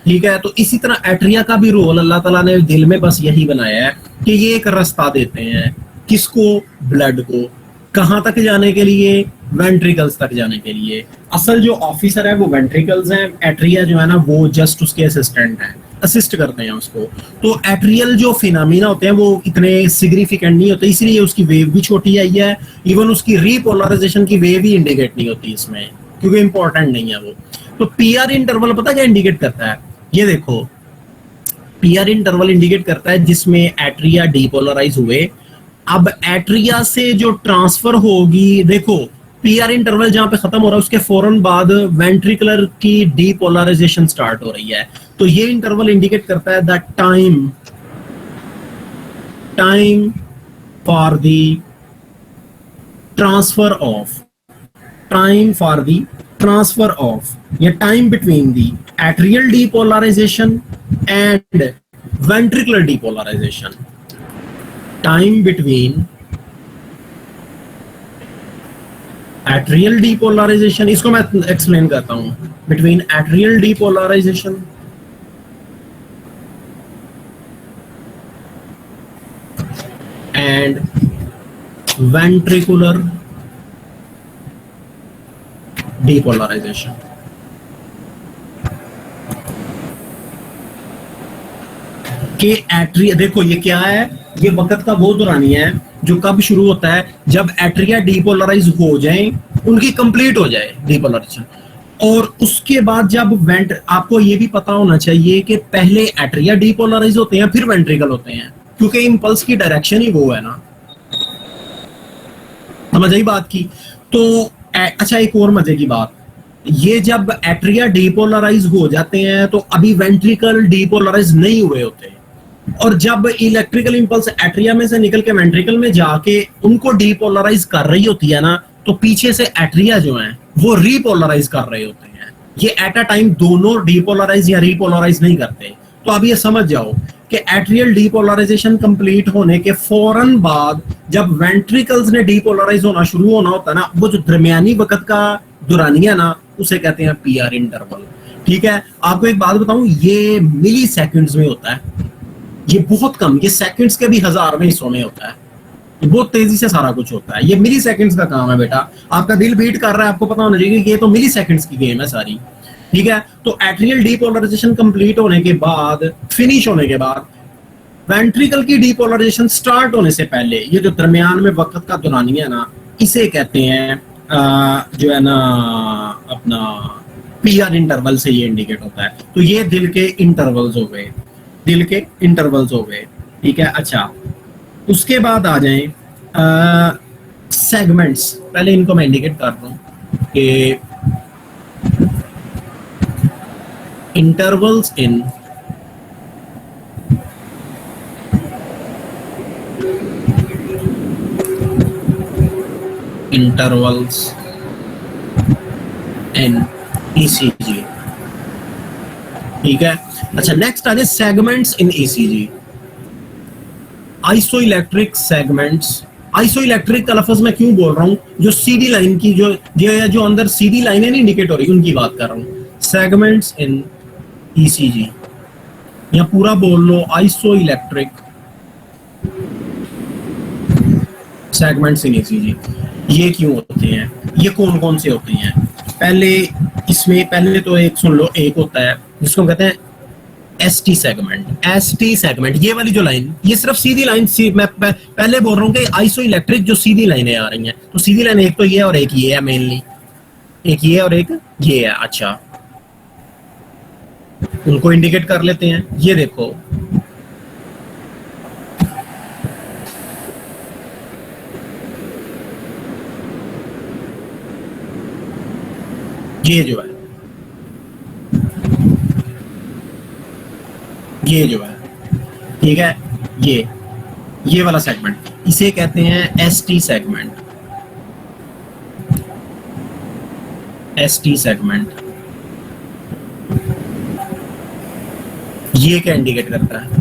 S1: ठीक है। तो इसी तरह एट्रिया का भी रोल अल्लाह ताला ने दिल में बस यही बनाया है कि ये एक रास्ता देते हैं, किसको? ब्लड को। कहाँ तक जाने के लिए? वेंट्रिकल्स तक जाने के लिए। असल जो ऑफिसर है वो वेंट्रिकल्स हैं, एट्रिया जो है ना वो जस्ट उसके असिस्टेंट हैं, असिस्ट करते हैं उसको। तो एट्रियल जो फिनोमिना होते हैं वो इतने सिग्निफिकेंट नहीं होते, इसलिए उसकी वेव भी छोटी आई है, इवन उसकी रीपोलराइजेशन की वेव ही इंडिकेट नहीं होती इसमें। क्योंकि इंपॉर्टेंट नहीं है वो। तो पीआर इंटरवल पता क्या इंडिकेट करता है, ये देखो पीआर इंटरवल इंडिकेट करता है जिसमें एट्रिया डीपोलराइज हुए। अब एट्रिया से जो ट्रांसफर होगी, देखो पीआर इंटरवल जहां पे खत्म हो रहा है उसके फौरन बाद वेंट्रिकुलर की डीपोलराइजेशन स्टार्ट हो रही है। तो ये इंटरवल इंडिकेट करता है the time for the transfer of या time between the atrial depolarization and ventricular depolarization, time between atrial depolarization, इसको मैं एक्सप्लेन करता हूं, between atrial depolarization and ventricular depolarization। के एट्रिया, देखो ये क्या है, ये वक्त का वो दौरानिया है जो कब शुरू होता है, जब एट्रिया डीपोलराइज हो जाए, उनकी कंप्लीट हो जाए डीपोलराइजेशन, और उसके बाद जब आपको ये भी पता होना चाहिए कि पहले एट्रिया डीपोलराइज होते हैं फिर वेंट्रिकल होते हैं, क्योंकि इंपल्स की डायरेक्शन ही वो है ना, समझ आई बात की। तो अच्छा एक और मजे की बात, ये जब एट्रिया डीपोलराइज हो जाते हैं तो अभी वेंट्रिकल डीपोलराइज नहीं हुए होते, और जब इलेक्ट्रिकल इंपल्स एट्रिया में से निकल के वेंट्रिकल में जाके उनको डीपोलराइज कर रही होती है ना, तो पीछे से एट्रिया जो है वो रीपोलराइज कर रहे होते हैं। ये एट अ टाइम दोनों डीपोलराइज या रीपोलराइज नहीं करते। तो अब ये समझ जाओ कि एट्रियल डीपोलराइजेशन कंप्लीट होने के फौरन बाद जब वेंट्रिकल्स ने डीपोलराइज होना शुरू होना होता है ना, वो जो दरमियानी वक्त का दुरानिया ना, उसे कहते हैं पीआर इंटरवल। ठीक है, आपको एक बात बताऊं, ये मिली सेकेंड्स में होता है, ये बहुत कम, ये सेकंड्स के भी 1000वें हिस्सों में होता है, बहुत तेजी से सारा कुछ होता है। ये मिली सेकंड्स का काम है बेटा, आपका दिल बीट कर रहा है, आपको पता होना चाहिए कि ये तो मिली सेकंड्स की गेम है सारी। ठीक है, तो एट्रियल डीपोलराइजेशन कंप्लीट होने के बाद, फिनिश होने के बाद, वेंट्रिकल की डीपोलराइजेशन स्टार्ट होने से पहले ये जो दरमियान में वक्त का दौरानिया है ना, इसे कहते हैं जो है ना अपना पीआर इंटरवल से ये इंडिकेट होता है। तो ये दिल के इंटरवल्स हो गए, दिल के इंटरवल्स हो गए। ठीक है, अच्छा उसके बाद आ जाएं सेगमेंट्स। पहले इनको मैं इंडिकेट कर दूं कि intervals in ECG। ठीक है, अच्छा नेक्स्ट आ जाए सेगमेंट्स इन ECG। आइसोइलेक्ट्रिक सेगमेंट्स, आइसोइलेक्ट्रिक का लफ्ज मैं क्यों बोल रहा हूं, जो सीधी लाइन की जो अंदर सीधी लाइनें नहीं इंडिकेट हो रही, उनकी बात कर रहा हूं। सेगमेंट्स इन ECG, या पूरा बोल लो आइसोइलेक्ट्रिक सेगमेंट्स इन ECG। ये क्यों होते हैं, ये कौन कौन से होते हैं? पहले तो एक सुन लो, एक होता है जिसको कहते हैं ST सेगमेंट। ST सेगमेंट, ये वाली जो लाइन, ये सिर्फ सीधी लाइन, मैं पहले बोल रहा हूँ कि आइसोइलेक्ट्रिक जो सीधी लाइनें आ रही हैं, तो सीधी लाइन एक तो ये और एक ये है, मेनली एक ये और एक ये है। अच्छा, उनको इंडिकेट कर लेते हैं। ये देखो, ये जो है, ये जो है, ठीक है, ये वाला सेगमेंट, इसे कहते हैं ST सेगमेंट। ST सेगमेंट ये क्या इंडिकेट करता है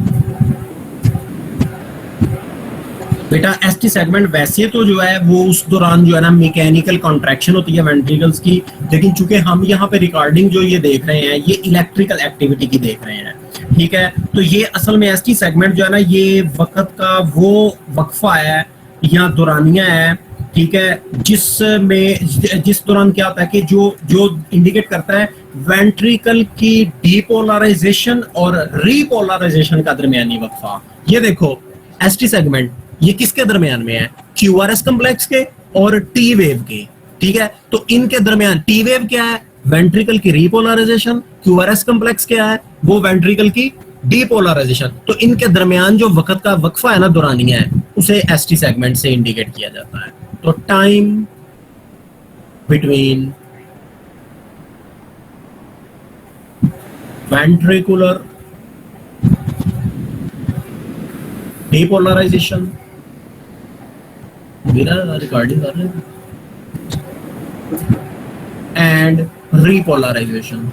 S1: बेटा? ST सेगमेंट वैसे तो जो है वो उस दौरान जो है ना मैकेनिकल कॉन्ट्रैक्शन होती है वेंट्रिकल्स की, लेकिन चूंकि हम यहाँ पे रिकॉर्डिंग जो ये देख रहे हैं ये इलेक्ट्रिकल एक्टिविटी की देख रहे हैं। ठीक है, तो ये असल में ST सेगमेंट जो है ना, ये वक्त का वो वक्फा है या दौरानिया है, ठीक है, जिस दौरान क्या होता है कि जो इंडिकेट करता है वेंट्रिकल की डीपोलराइजेशन और रीपोलराइजेशन का दरमियानी वक्फा। ये देखो ST सेगमेंट, ये किसके दरमियान में है? QRS कॉम्प्लेक्स के और T वेव के। ठीक है, तो इनके दरमियान टी वेव क्या है, वेंट्रिकल की रिपोलराइजेशन, क्यूआरएस कॉम्प्लेक्स क्या है, वो वेंट्रिकल की डीपोलराइजेशन। तो इनके दरमियान जो वक्त का वक्फा है ना दौरानिया है, उसे एसटी सेगमेंट से इंडिकेट किया जाता है। तो टाइम बिटवीन ventricular depolarization, मेरा रिकॉर्डिंग कर रहे हैं, एंड repolarization।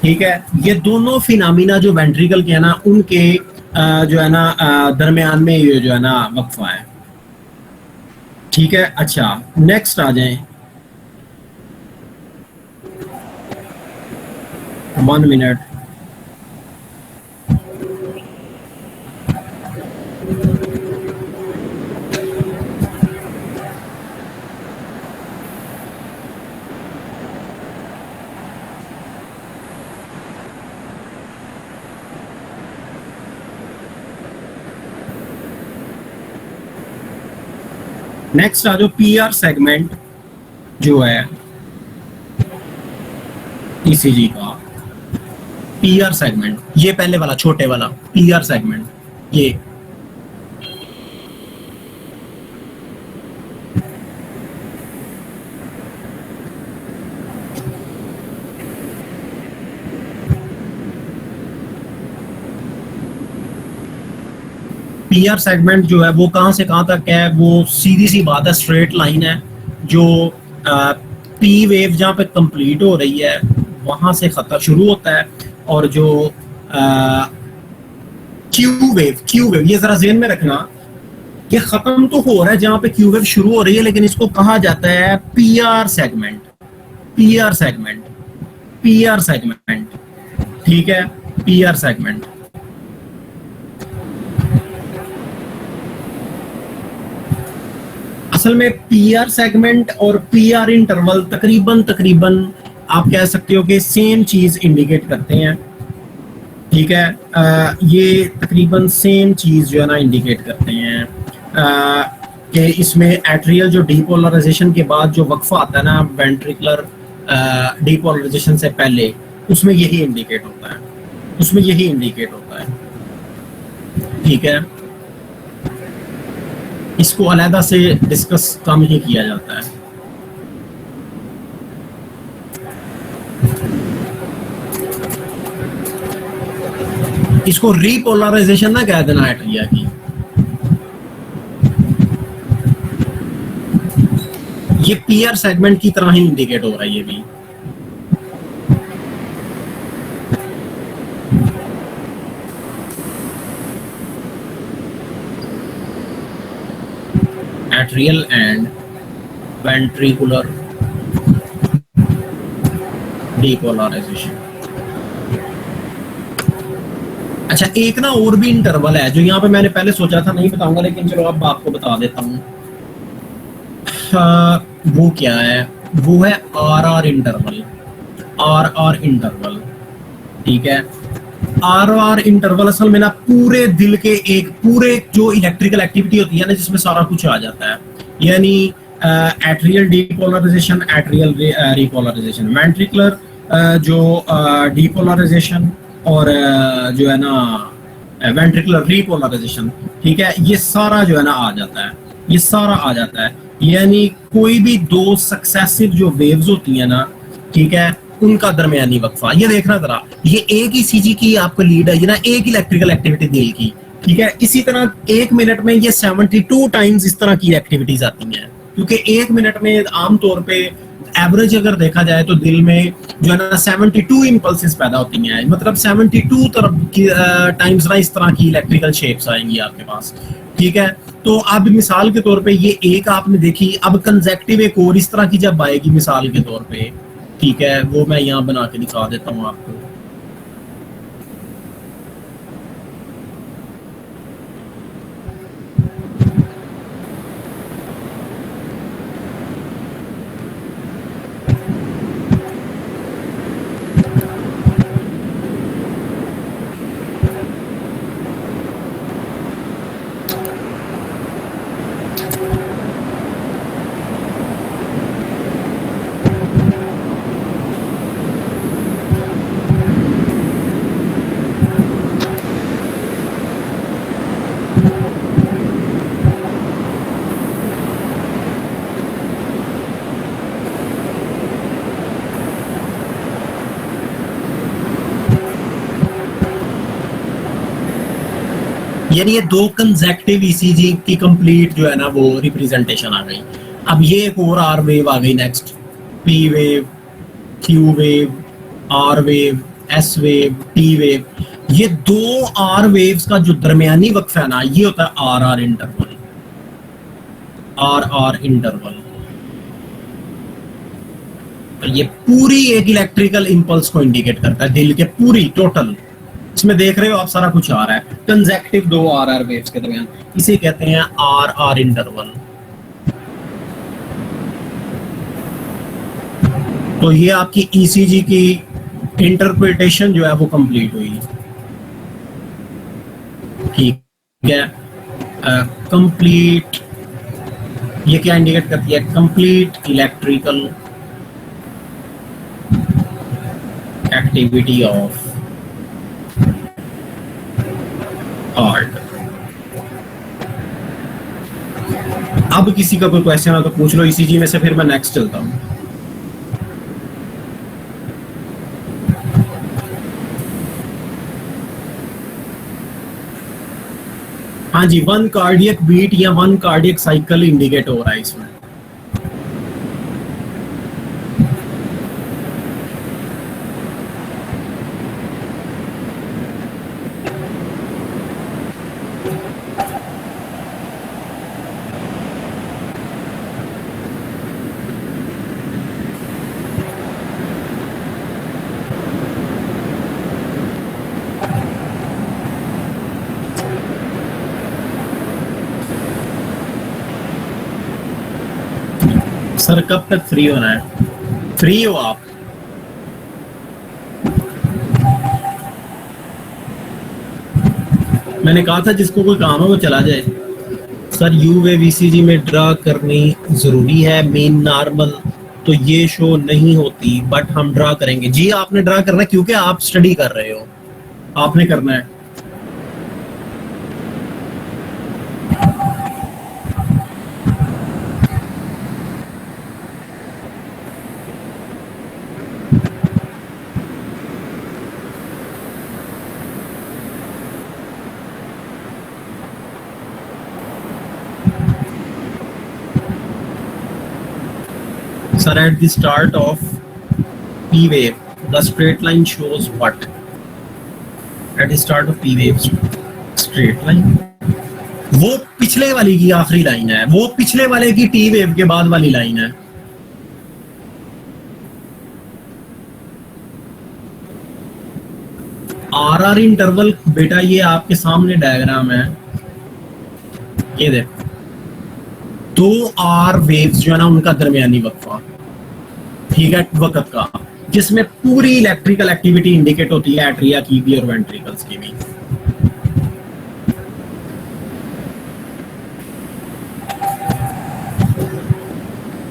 S1: ठीक है, ये दोनों फिनोमिना जो वेंट्रिकल के है ना, उनके जो है ना दरमियान में ये जो है ना वक्फा है। ठीक है, अच्छा नेक्स्ट आ जाएं, 1 मिनट। नेक्स्ट आ जाओ, पीआर सेगमेंट जो है ईसीजी का, पीआर सेगमेंट, ये पहले वाला छोटे वाला पीआर सेगमेंट, ये पीआर सेगमेंट जो है वो कहां से कहां तक है, वो सीधी सी बात है, स्ट्रेट लाइन है। जो पी वेव जहां पे कंप्लीट हो रही है वहां से खतरा शुरू होता है, और जो क्यू वेव ये जरा ज़हन में रखना, ये खत्म तो हो रहा है जहां पे क्यू वेव शुरू हो रही है, लेकिन इसको कहा जाता है PR segment, PR segment, PR segment. ठीक है, पीआर सेगमेंट। असल में पीआर सेगमेंट और पीआर इंटरवल तकरीबन आप कह सकते हो कि सेम चीज इंडिकेट करते हैं। ठीक है, ये तकरीबन सेम चीज जो है ना इंडिकेट करते हैं कि इसमें एट्रियल जो डीपोलराइजेशन के बाद जो वक्फा आता है ना वेंट्रिकुलर डीपोलराइजेशन से पहले, उसमें यही इंडिकेट होता है, उसमें यही इंडिकेट होता है। ठीक है, इसको अलहदा से डिस्कस कम ही किया जाता है। इसको रीपोलराइजेशन ना कह देना एट्रिया की। ये पीआर सेगमेंट की तरह ही इंडिकेट हो रहा है ये भी। Atrial and ventricular depolarization। अच्छा, एक ना और भी इंटरवल है जो यहाँ पे मैंने पहले सोचा था नहीं बताऊंगा, लेकिन चलो अब आपको बता देता हूँ। वो क्या है, वो है आर इंटरवल, आर इंटरवल। ठीक है, आर इंटरवल असल में ना पूरे दिल के एक पूरे जो इलेक्ट्रिकल एक्टिविटी होती है ना जिसमें सारा कुछ आ जाता है, यानी atrial depolarization, atrial repolarization, ventricular जो डीपोलराइजेशन, और जो है ना वेंट्रिकुलर रिपोलराइजेशन। ठीक है, ये सारा जो है ना आ जाता है, ये सारा आ जाता है। यानी कोई भी दो सक्सेसिव जो वेव्स होती है ना, ठीक है, उनका दरमियानी वक्फा। ये देखना जरा, ये एक ही सीजी की आपको लीड है, ये ना एक इलेक्ट्रिकल एक्टिविटी दिल की। ठीक है, इसी तरह 1 मिनट में ये 72 टाइम्स इस तरह की एक्टिविटीज आती हैं, क्योंकि 1 मिनट में आमतौर पे एवरेज अगर देखा जाए तो दिल में जो है ना 72 इम्पल्सेस पैदा होती हैं, मतलब 72 तरफ की टाइम्स ना इस तरह की इलेक्ट्रिकल शेप्स आएंगी आपके पास। ठीक है, तो अब मिसाल के तौर पे ये एक आपने देखी, अब कंसेक्टिव एक और इस तरह की जब आएगी मिसाल के तौर पे, ठीक है, वो मैं यहाँ बना के दिखा देता हूँ आपको। यानी ये दो कंसेक्टिव ईसीजी की कंप्लीट जो है ना वो रिप्रेजेंटेशन आ गई। अब ये एक और आर वेव आ गई next, P wave, Q wave, R wave, S wave, T wave. ये दो आर वेव्स का जो दरमियानी वक्फा है ना ये होता है R R interval, R R interval. तो ये पूरी एक इलेक्ट्रिकल इंपल्स को इंडिकेट करता है, दिल के पूरी टोटल। इसमें देख रहे हो आप सारा कुछ आ रहा है कंसेक्टिव दो आर आर वेव्स के दरमियान, इसे कहते हैं आर आर इंटरवल। तो ये आपकी ईसीजी की इंटरप्रिटेशन जो है वो कंप्लीट हुई। ठीक है, कंप्लीट ये क्या इंडिकेट करती है? Complete electrical activity of heart. अब किसी का कोई क्वेश्चन है तो पूछ लो ईसीजी में से, फिर मैं नेक्स्ट चलता हूं। हाँ जी, वन कार्डियक बीट या वन कार्डियक साइकिल इंडिकेट हो रहा है इसमें। सर कब तक फ्री होना है? फ्री हो आप? मैंने कहा था जिसको कोई काम है वो चला जाए। सर यू वे वीसीजी में ड्रा करनी जरूरी है, मेन नॉर्मल तो ये शो नहीं होती बट हम ड्रा करेंगे। जी आपने ड्रा करना है क्योंकि आप स्टडी कर रहे हो, आपने करना है। Sir, at the start of P wave, the straight line shows what? At the start of P wave, straight line. वो पिछले वाली की आखिरी लाइन है, वो पिछले वाले की टी वेव के बाद वाली लाइन है। आर आर इंटरवल बेटा ये आपके सामने डायग्राम है, ये देखो दो आर वेव्स जो है ना उनका दरमियानी वक्फा, ठीक है, वक्त का, जिसमें पूरी इलेक्ट्रिकल एक्टिविटी इंडिकेट होती है एट्रिया की भी और वेंट्रिकल्स की भी।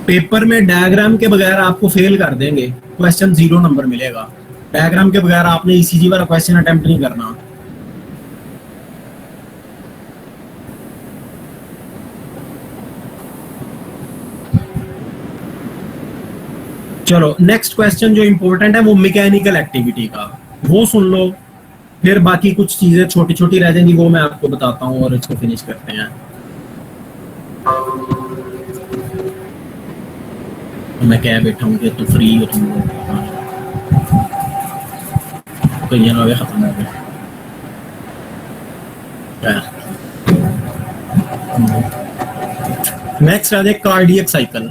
S1: पेपर में डायग्राम के बगैर आपको फेल कर देंगे, क्वेश्चन 0 नंबर मिलेगा। डायग्राम के बगैर आपने ईसीजी वाला क्वेश्चन अटेम्प्ट नहीं करना। चलो नेक्स्ट क्वेश्चन जो इंपॉर्टेंट है वो मैकेनिकल एक्टिविटी का, वो सुन लो, फिर बाकी कुछ चीजें छोटी छोटी रह जाएंगी वो मैं आपको बताता हूँ और इसको फिनिश करते हैं। मैं कह बैठा हूँ कि तू फ्री हो, तुम कहीं ना कहीं खत्म हो गया। नेक्स्ट आ जाए कार्डियक साइकिल,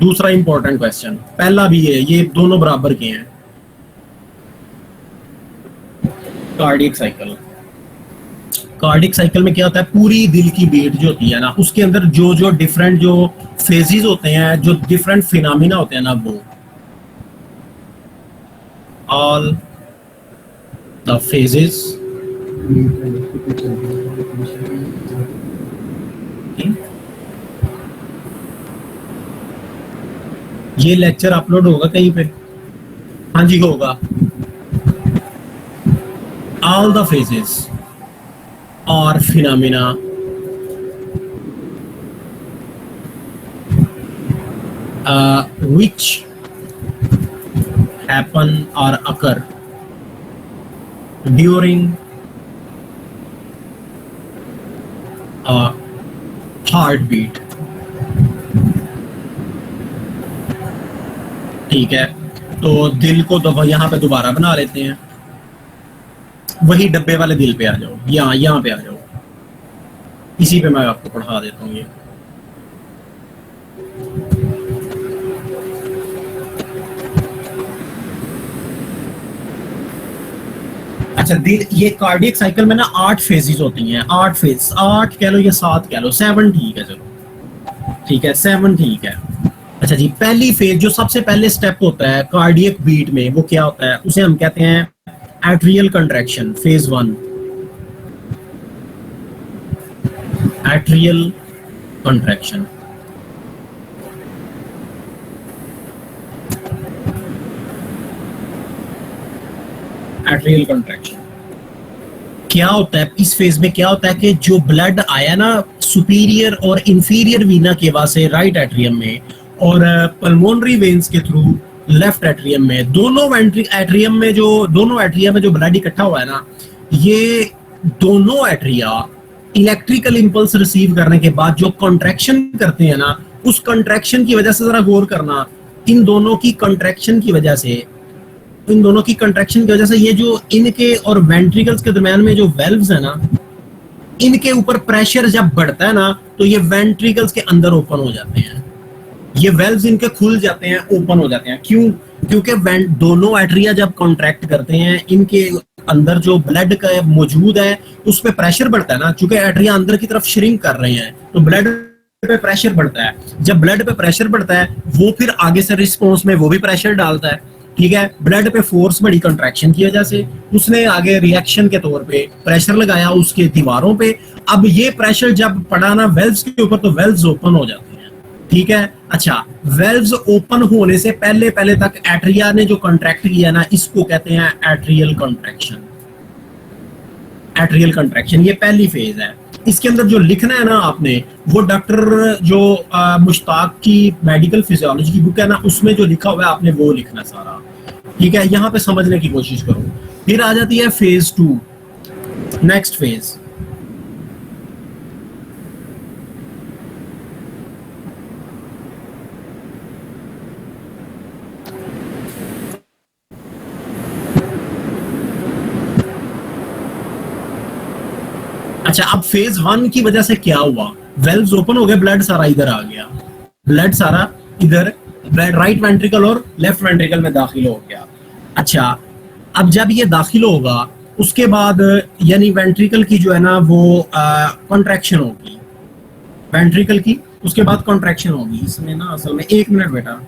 S1: दूसरा इंपॉर्टेंट क्वेश्चन। पहला भी है, ये दोनों बराबर के हैं। कार्डियक साइकिल, कार्डियक साइकिल में क्या होता है? पूरी दिल की बीट जो होती है ना उसके अंदर जो जो डिफरेंट जो फेजेस होते हैं, जो डिफरेंट फिनोमिना होते हैं ना, वो ऑल द फेजेस ये लेक्चर अपलोड होगा कहीं पे? हाँ जी होगा। ऑल द फेजेस और phenomena which happen or occur during heart beat. ठीक है, तो दिल को तो यहाँ पे दोबारा बना लेते हैं, वही डब्बे वाले दिल पे आ जाओ, यहाँ पे आ जाओ, इसी पे मैं आपको पढ़ा देता हूँ ये। अच्छा, दिल, ये कार्डियक साइकिल में ना 8 फेजेस होती हैं, 8 फेज, 8 कह लो या 7 कह लो, 7 ठीक है, चलो ठीक है, 7 ठीक है। अच्छा जी, पहली फेज जो सबसे पहले स्टेप होता है कार्डियक बीट में, वो क्या होता है, उसे हम कहते हैं atrial contraction, phase 1, atrial contraction. Atrial contraction क्या होता है, इस फेज में क्या होता है कि जो ब्लड आया ना सुपीरियर और इंफीरियर वीना केवा से राइट एट्रियम में, और पल्मोनरी वेन्स के थ्रू लेफ्ट एट्रियम में, दोनों एट्रियम में जो ब्लड इकट्ठा हुआ है ना, ये दोनों एट्रिया इलेक्ट्रिकल इंपल्स रिसीव करने के बाद जो कॉन्ट्रैक्शन करते हैं ना, उस कॉन्ट्रैक्शन की वजह से, जरा गौर करना, इन दोनों की कॉन्ट्रैक्शन की वजह से ये जो इनके और वेंट्रिकल्स के दरमियान में जो वेल्व्स है ना, इनके ऊपर प्रेशर जब बढ़ता है ना, तो ये वेंट्रिकल्स के अंदर ओपन हो जाते हैं, ये वेल्व्स इनके खुल जाते हैं, ओपन हो जाते हैं। क्यों? क्योंकि दोनों एट्रिया जब कॉन्ट्रैक्ट करते हैं, इनके अंदर जो ब्लड का मौजूद है उस पर प्रेशर बढ़ता है ना, चूंकि एट्रिया अंदर की तरफ श्रिंक कर रहे हैं, तो ब्लड पे प्रेशर बढ़ता है। जब ब्लड पे प्रेशर बढ़ता है, वो फिर आगे से रिस्पॉन्स में वो भी प्रेशर डालता है, ठीक है। ब्लड पे फोर्स बड़ी कंट्रैक्शन की वजह से, उसने आगे रिएक्शन के तौर पे प्रेशर लगाया उसके दीवारों पे। अब ये प्रेशर जब पड़ा ना वेल्व्स के ऊपर, तो वेल्व्स ओपन हो जाती हैं, ठीक है। अच्छा, वेल्व्स ओपन होने से पहले पहले तक एट्रिया ने जो कॉन्ट्रैक्ट किया ना, इसको कहते हैं एट्रियल कॉन्ट्रैक्शन। एट्रियल कॉन्ट्रैक्शन ये पहली फेज है। इसके अंदर जो लिखना है ना आपने, वो डॉक्टर जो मुश्ताक की मेडिकल फिजियोलॉजी की बुक है ना, उसमें जो लिखा हुआ है आपने वो लिखना सारा, ठीक है। यहाँ पे समझने की कोशिश करो। फिर आ जाती है फेज 2, नेक्स्ट फेज। अच्छा, अब फेज 1 की वजह से क्या हुआ, वेल्व्स ओपन हो गए, ब्लड सारा इधर आ गया, ब्लड सारा इधर राइट वेंट्रिकल और लेफ्ट वेंट्रिकल में दाखिल हो गया। अच्छा, अब जब ये दाखिल होगा, उसके बाद यानी वेंट्रिकल की जो है ना वो कॉन्ट्रैक्शन होगी, वेंट्रिकल की, उसके बाद कॉन्ट्रैक्शन होगी। इसमें ना असल में 1 मिनट बेटा,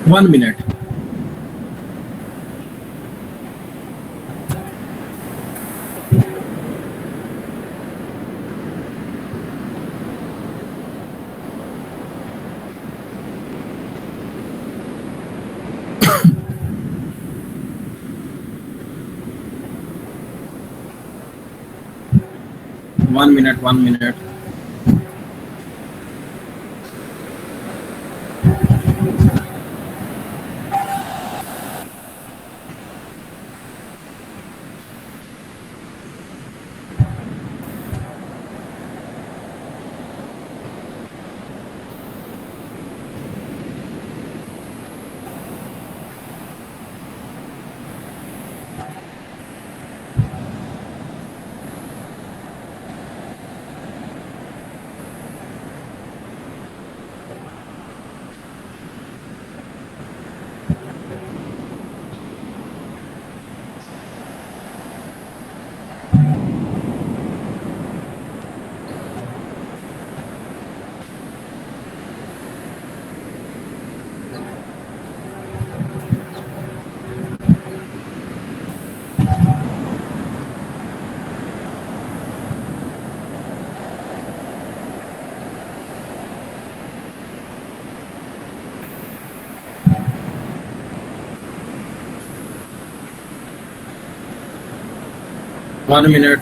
S1: one minute. One minute, 1 minute. One minute.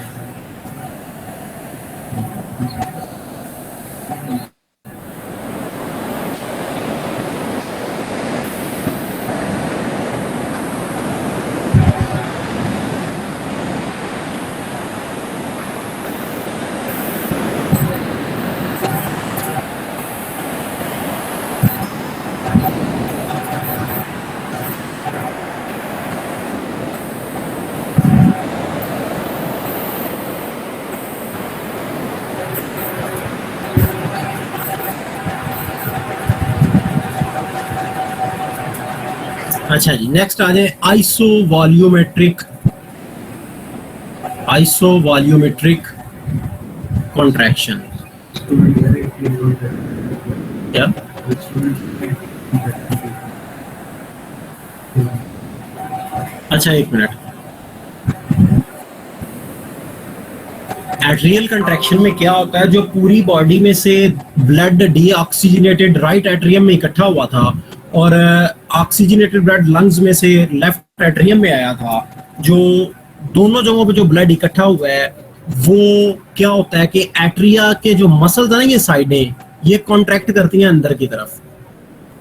S1: अच्छा जी, नेक्स्ट आ जाए आइसोवॉल्यूमेट्रिक कॉन्ट्रैक्शन। क्या? अच्छा एक मिनट, एट्रियल कंट्रैक्शन में क्या होता है, जो पूरी बॉडी में से ब्लड डीऑक्सीजनेटेड राइट एट्रियम में इकट्ठा हुआ था और ऑक्सीजनेटेड ब्लड लंग्स में से लेफ्ट एट्रियम में आया था, जो दोनों जगहों पे जो ब्लड इकट्ठा हुआ है वो क्या होता है कि एट्रिया के जो मसल्स है ना, ये साइडें, ये कॉन्ट्रैक्ट करती हैं अंदर की तरफ,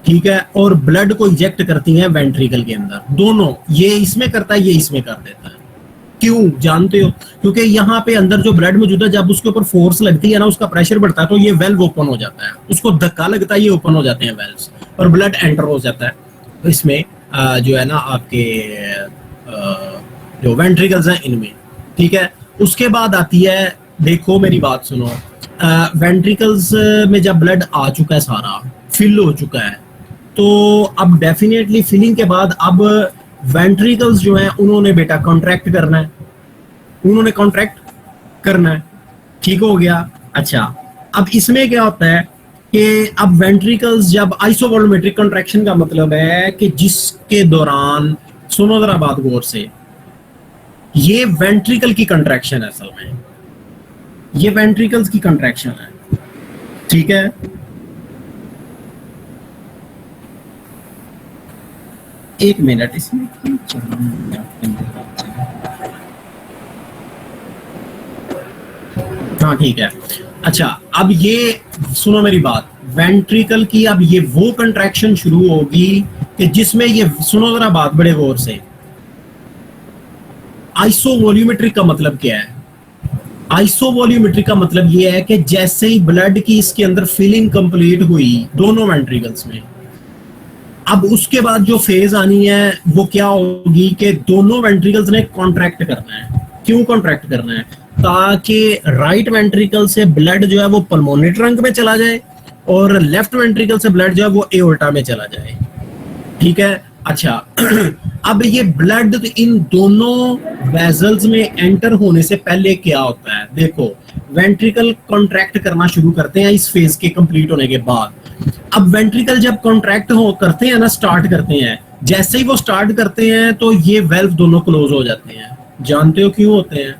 S1: ठीक है, और ब्लड को इंजेक्ट करती हैं वेंट्रिकल के अंदर। दोनों, ये इसमें करता है, ये इसमें कर देता है। क्यों जानते हो? क्योंकि यहाँ पे अंदर जो ब्लड मौजूद है, जब उसके ऊपर फोर्स लगती है ना, उसका प्रेशर बढ़ता है, तो ये वेल्व ओपन हो जाता है, उसको धक्का लगता है, ये ओपन हो जाते हैं वेल्व्स और ब्लड एंटर हो जाता है इसमें, जो है ना आपके जो वेंट्रिकल्स हैं इनमें, ठीक है। उसके बाद आती है, देखो मेरी बात सुनो, वेंट्रिकल्स में जब ब्लड आ चुका है, सारा फिल हो चुका है, तो अब डेफिनेटली फिलिंग के बाद अब वेंट्रिकल्स जो हैं उन्होंने बेटा कॉन्ट्रैक्ट करना है, उन्होंने कॉन्ट्रैक्ट करना है, ठीक हो गया। अच्छा, अब इसमें क्या होता है कि अब वेंट्रिकल्स जब आइसोवॉल्यूमेट्रिक कॉन्ट्रैक्शन का मतलब है कि जिसके दौरान, सुनो जरा बात गौर से, ये वेंट्रिकल की कंट्रैक्शन है, असल में ये वेंट्रिकल्स की कंट्रैक्शन है, ठीक है। एक मिनट, इसमें हाँ ठीक है। अच्छा, अब ये सुनो मेरी बात, वेंट्रिकल की अब ये वो कंट्रैक्शन शुरू होगी कि जिसमें ये, सुनो जरा बात बड़े गौर से, आइसोवॉल्यूमेट्रिक का मतलब क्या है? आइसोवॉल्यूमेट्रिक का मतलब ये है कि जैसे ही ब्लड की इसके अंदर फिलिंग कंप्लीट हुई दोनों वेंट्रिकल्स में, अब उसके बाद जो फेज आनी है वो क्या होगी कि दोनों वेंट्रिकल्स ने कॉन्ट्रैक्ट करना है। क्यों कॉन्ट्रैक्ट करना है? ताकि राइट वेंट्रिकल से ब्लड जो है वो पल्मोनरी ट्रंक में चला जाए और लेफ्ट वेंट्रिकल से ब्लड जो है वो एओर्टा में चला जाए, ठीक है। अच्छा अब ये ब्लड इन दोनों वेजल्स में एंटर होने से पहले क्या होता है, देखो वेंट्रिकल कॉन्ट्रैक्ट करना शुरू करते हैं इस फेज के कंप्लीट होने के बाद। अब वेंट्रिकल जब कॉन्ट्रैक्ट हो करते हैं ना, स्टार्ट करते हैं, जैसे ही वो स्टार्ट करते हैं तो ये वेल्व दोनों क्लोज हो जाते हैं। जानते हो क्यों होते हैं?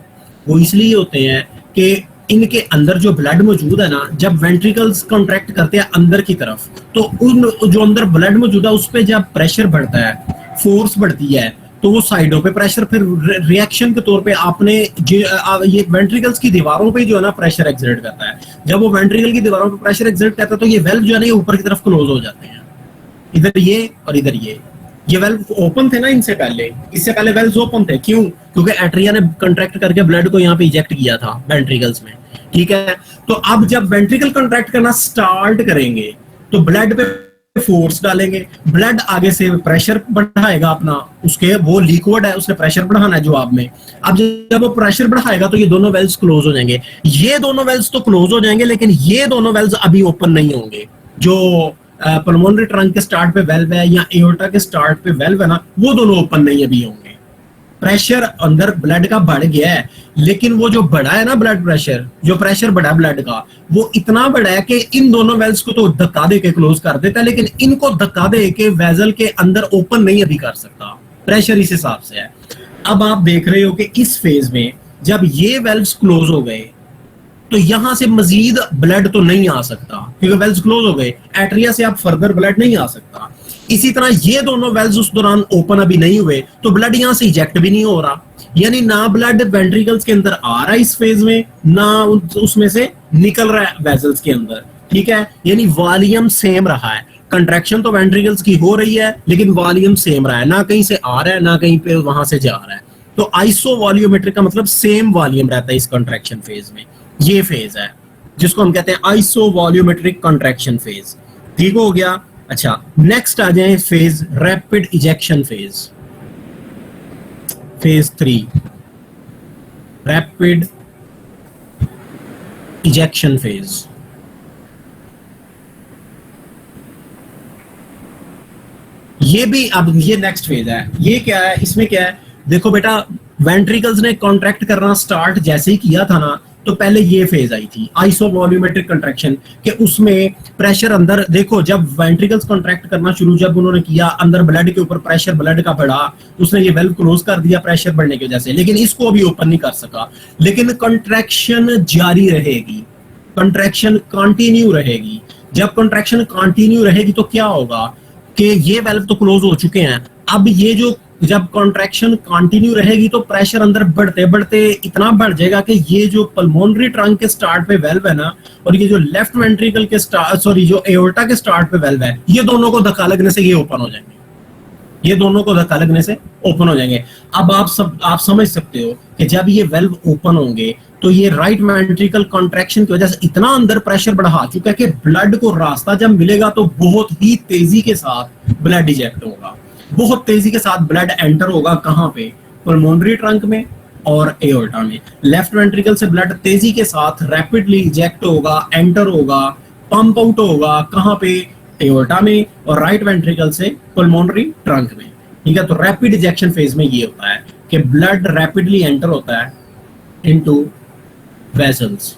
S1: वो इसलिए होते हैं कि इनके अंदर जो ब्लड मौजूद है ना, जब वेंट्रिकल्स कॉन्ट्रैक्ट करते हैं अंदर की तरफ, तो उन जो अंदर ब्लड मौजूद है उस पर जब प्रेशर बढ़ता है, फोर्स बढ़ती है, तो वो साइडों पे प्रेशर फिर रिएक्शन के तौर पे आपने ये वेंट्रिकल्स की दीवारों पे जो है ना प्रेशर एक्सर्ट करता है। जब वो वेंट्रिकल की दीवारों पे प्रेशर एक्सर्ट करता है तो ये वेल्व जो है ना ये ऊपर की तरफ क्लोज हो जाते हैं, इधर ये और इधर ये वेल्व ओपन थे ना इनसे पहले, इससे पहले वेल्व्स ओपन थे। क्यों? क्योंकि एट्रिया ने कंट्रैक्ट करके ब्लड को यहाँ पे इंजेक्ट किया था वेंट्रिकल्स में, ठीक है। तो अब जब वेंट्रिकल कंट्रैक्ट करना स्टार्ट करेंगे तो ब्लड पे फोर्स डालेंगे, ब्लड आगे से प्रेशर बढ़ाएगा अपना, उसके वो लिक्विड है उसने प्रेशर बढ़ाना है जवाब में। अब जब वो प्रेशर बढ़ाएगा तो ये दोनों वेल्व्स क्लोज हो जाएंगे। ये दोनों वेल्व्स तो क्लोज हो जाएंगे लेकिन ये दोनों वेल्व्स अभी ओपन नहीं होंगे। जो पल्मोनरी ट्रंक के स्टार्ट पे वेल्व है या एओर्टा के स्टार्ट पे वेल्व है ना, वो दोनों ओपन नहीं अभी होंगे। प्रेशर अंदर ब्लड का बढ़ गया है, लेकिन वो जो बढ़ा है ना ब्लड प्रेशर, जो प्रेशर बढ़ा ब्लड का, वो इतना बढ़ा है कि इन दोनों वेल्व्स को तो धक्का दे के क्लोज कर देता है, लेकिन इनको धक्का दे के वेजल के अंदर ओपन नहीं अभी कर सकता। प्रेशर इस हिसाब से है। अब आप देख रहे हो कि इस फेज में जब ये वेल्व्स क्लोज हो गए तो यहां से मजीद ब्लड तो नहीं आ सकता क्योंकि वेल्व्स क्लोज हो गए, एट्रिया से अब फर्दर ब्लड नहीं आ सकता। इसी तरह ये दोनों वेल्व्स उस दौरान ओपन अभी नहीं हुए तो ब्लड यहां से इजेक्ट भी नहीं हो रहा, यानी ना ब्लड वेंट्रिकल्स के अंदर आ रहा है इस फेज में, ना उसमें से निकल रहा है वेजल्स के अंदर, ठीक है। यानी वॉल्यूम सेम रहा है, कंट्रैक्शन तो वेंट्रिकल्स की हो रही है लेकिन वॉल्यूम सेम रहा है, ना कहीं से आ रहा है ना कहीं पे वहां से जा रहा है। तो आइसोवॉल्यूमेट्रिक का मतलब सेम वॉल्यूम रहता है इस कंट्रैक्शन फेज में। ये फेज है जिसको हम कहते हैं आइसोवॉल्यूमेट्रिक कंट्रैक्शन फेज, ठीक हो गया। अच्छा, नेक्स्ट आ जाए phase rapid ejection phase, phase 3 rapid ejection phase. ये भी अब ये नेक्स्ट फेज है। ये क्या है, इसमें क्या है, देखो बेटा वेंट्रिकल्स ने कॉन्ट्रैक्ट करना स्टार्ट जैसे ही किया था ना, तो पहले ये फेज आई थी आइसोवॉल्यूमेट्रिक कंट्रैक्शन के, उसमें प्रेशर अंदर, देखो जब वेंट्रिकल्स कॉन्ट्रैक्ट करना शुरू जब उन्होंने किया, अंदर ब्लड के ऊपर प्रेशर ब्लड का बढ़ा, उसने ये वेल्व क्लोज कर दिया प्रेशर बढ़ने की वजह से, लेकिन इसको अभी ओपन नहीं कर सका। लेकिन कंट्रैक्शन जारी रहेगी, कंट्रैक्शन कंटिन्यू रहेगी। जब कंट्रैक्शन कंटिन्यू रहेगी तो क्या होगा कि ये वेल्व तो क्लोज हो चुके हैं, अब ये जो जब कॉन्ट्रैक्शन कंटिन्यू रहेगी तो प्रेशर अंदर बढ़ते बढ़ते इतना बढ़ जाएगा कि ये जो पल्मोनरी ट्रंक के स्टार्ट पे वेल्व है ना, और ये जो लेफ्ट वेंट्रिकल के स्टार्ट, सॉरी जो एओर्टा के स्टार्ट पे वेल्व है, ये दोनों को धक्का लगने से ये ओपन हो जाएंगे, ये दोनों को धक्का लगने से ओपन हो जाएंगे। अब आप समझ सकते हो कि जब ये वेल्व ओपन होंगे तो ये राइट वेंट्रिकल कॉन्ट्रैक्शन की वजह से इतना अंदर प्रेशर बढ़ा चुका है कि ब्लड को रास्ता जब मिलेगा तो बहुत ही तेजी के साथ ब्लड इजेक्ट होगा, बहुत तेजी के साथ ब्लड एंटर होगा। कहाँ पे? पल्मोनरी ट्रंक में और एओर्टा में। लेफ्ट वेंट्रिकल से ब्लड तेजी के साथ रैपिडली इजेक्ट होगा, एंटर होगा, पंप आउट होगा, कहाँ पे? एओर्टा में, और राइट वेंट्रिकल से पल्मोनरी ट्रंक में। ठीक है, तो रैपिड इजेक्शन फेज में ये होता है कि ब्लड रैपिडली एंटर होता है इनटू वेसल्स।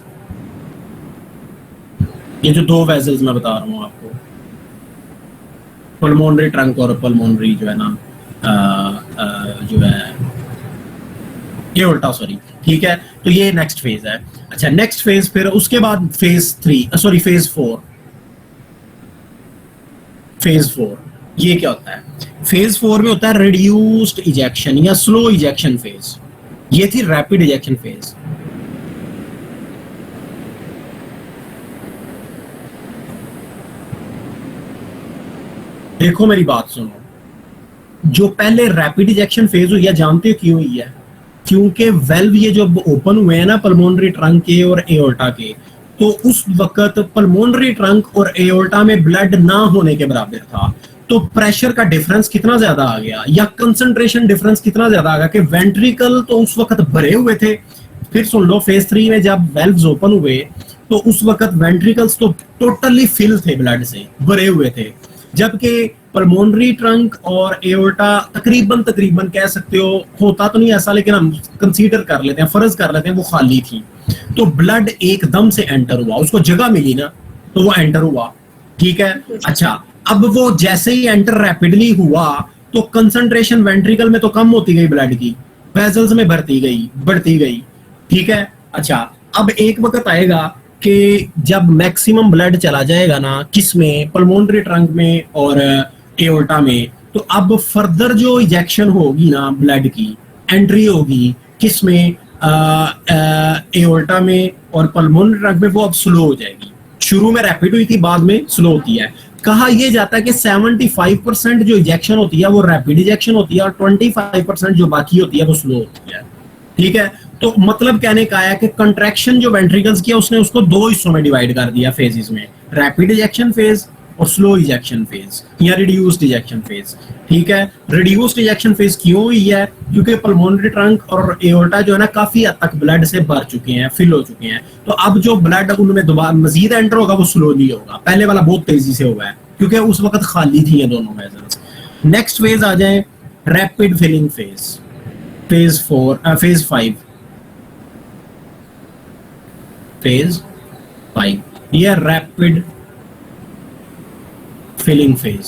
S1: ये जो दो वेसल्स मैं बता रहा हूं आपको, पल्मोनरी ट्रंक और पल्मोनरी जो है ना जो है एओर्टा, सॉरी। ठीक है, तो ये नेक्स्ट फेज है। अच्छा, नेक्स्ट फेज, फिर उसके बाद फेज 3, सॉरी फेज 4। फेज 4 ये क्या होता है? फेज 4 में होता है रिड्यूस्ड इजेक्शन या स्लो इजेक्शन फेज। ये थी रैपिड इजेक्शन फेज। देखो मेरी बात सुनो, जो पहले रैपिड इजेक्शन फेज हुई है, जानते हो क्यों हुई है? क्योंकि वेल्व ये जो ओपन हुए हैं ना पल्मोनरी ट्रंक के और एओर्टा के, तो उस वक्त पल्मोनरी ट्रंक और एओर्टा में ब्लड ना होने के बराबर था। तो प्रेशर का डिफरेंस कितना ज्यादा आ गया, या कंसंट्रेशन डिफरेंस कितना ज्यादा आ गया कि वेंट्रिकल तो उस वक्त भरे हुए थे। फिर सुन लो, फेज 3 में जब वेल्व्स ओपन हुए तो उस वक्त वेंट्रिकल्स तो टोटली फिल थे, ब्लड से भरे हुए थे, जबकि पल्मोनरी ट्रंक और एओर्टा तकरीबन कह सकते हो, होता तो नहीं ऐसा लेकिन हम कंसीडर कर लेते हैं, फर्ज कर लेते हैं वो खाली थी। तो ब्लड एकदम से एंटर हुआ, उसको जगह मिली ना, तो वो एंटर हुआ। ठीक है, अच्छा, अब वो जैसे ही एंटर रैपिडली हुआ तो कंसंट्रेशन वेंट्रिकल में तो कम होती गई ब्लड की, वेसल्स में बढ़ती गई। ठीक है, अच्छा, अब एक वक्त आएगा कि जब मैक्सिमम ब्लड चला जाएगा ना, किसमें? पल्मोनरी ट्रंक में और एओर्टा में, तो अब फर्दर जो इजेक्शन होगी ना ब्लड की, एंट्री होगी किसमें? एओर्टा में और पल्मोनरी ट्रंक में, वो अब स्लो हो जाएगी। शुरू में रैपिड हुई थी, बाद में स्लो होती है। कहा यह जाता है कि 75% जो इजेक्शन होती है वो रैपिड इजेक्शन होती है और 25% जो बाकी होती है वो स्लो होती है। ठीक है, तो मतलब कहने का है कि कंट्रैक्शन जो वेंट्रिकल्स किया उसने उसको दो हिस्सों में डिवाइड कर दिया फेजेस में, रैपिड इजेक्शन फेज और स्लो इजेक्शन फेज या रिड्यूस्ड इजेक्शन फेज। ठीक है, रिड्यूस्ड इजेक्शन फेज क्यों हुई है? क्योंकि पल्मोनरी ट्रंक और एओर्टा जो है ना काफी हद तक ब्लड से भर चुके हैं, फिल हो चुके हैं, तो अब जो ब्लड उनमें दोबारा मजीद एंटर होगा वो स्लोली होगा, पहले वाला बहुत तेजी से होगा क्योंकि उस वक्त खाली थी ये दोनों वेसल्स। नेक्स्ट फेज आ जाए, rapid filling phase, phase 5। Phase 5 ये rapid filling phase.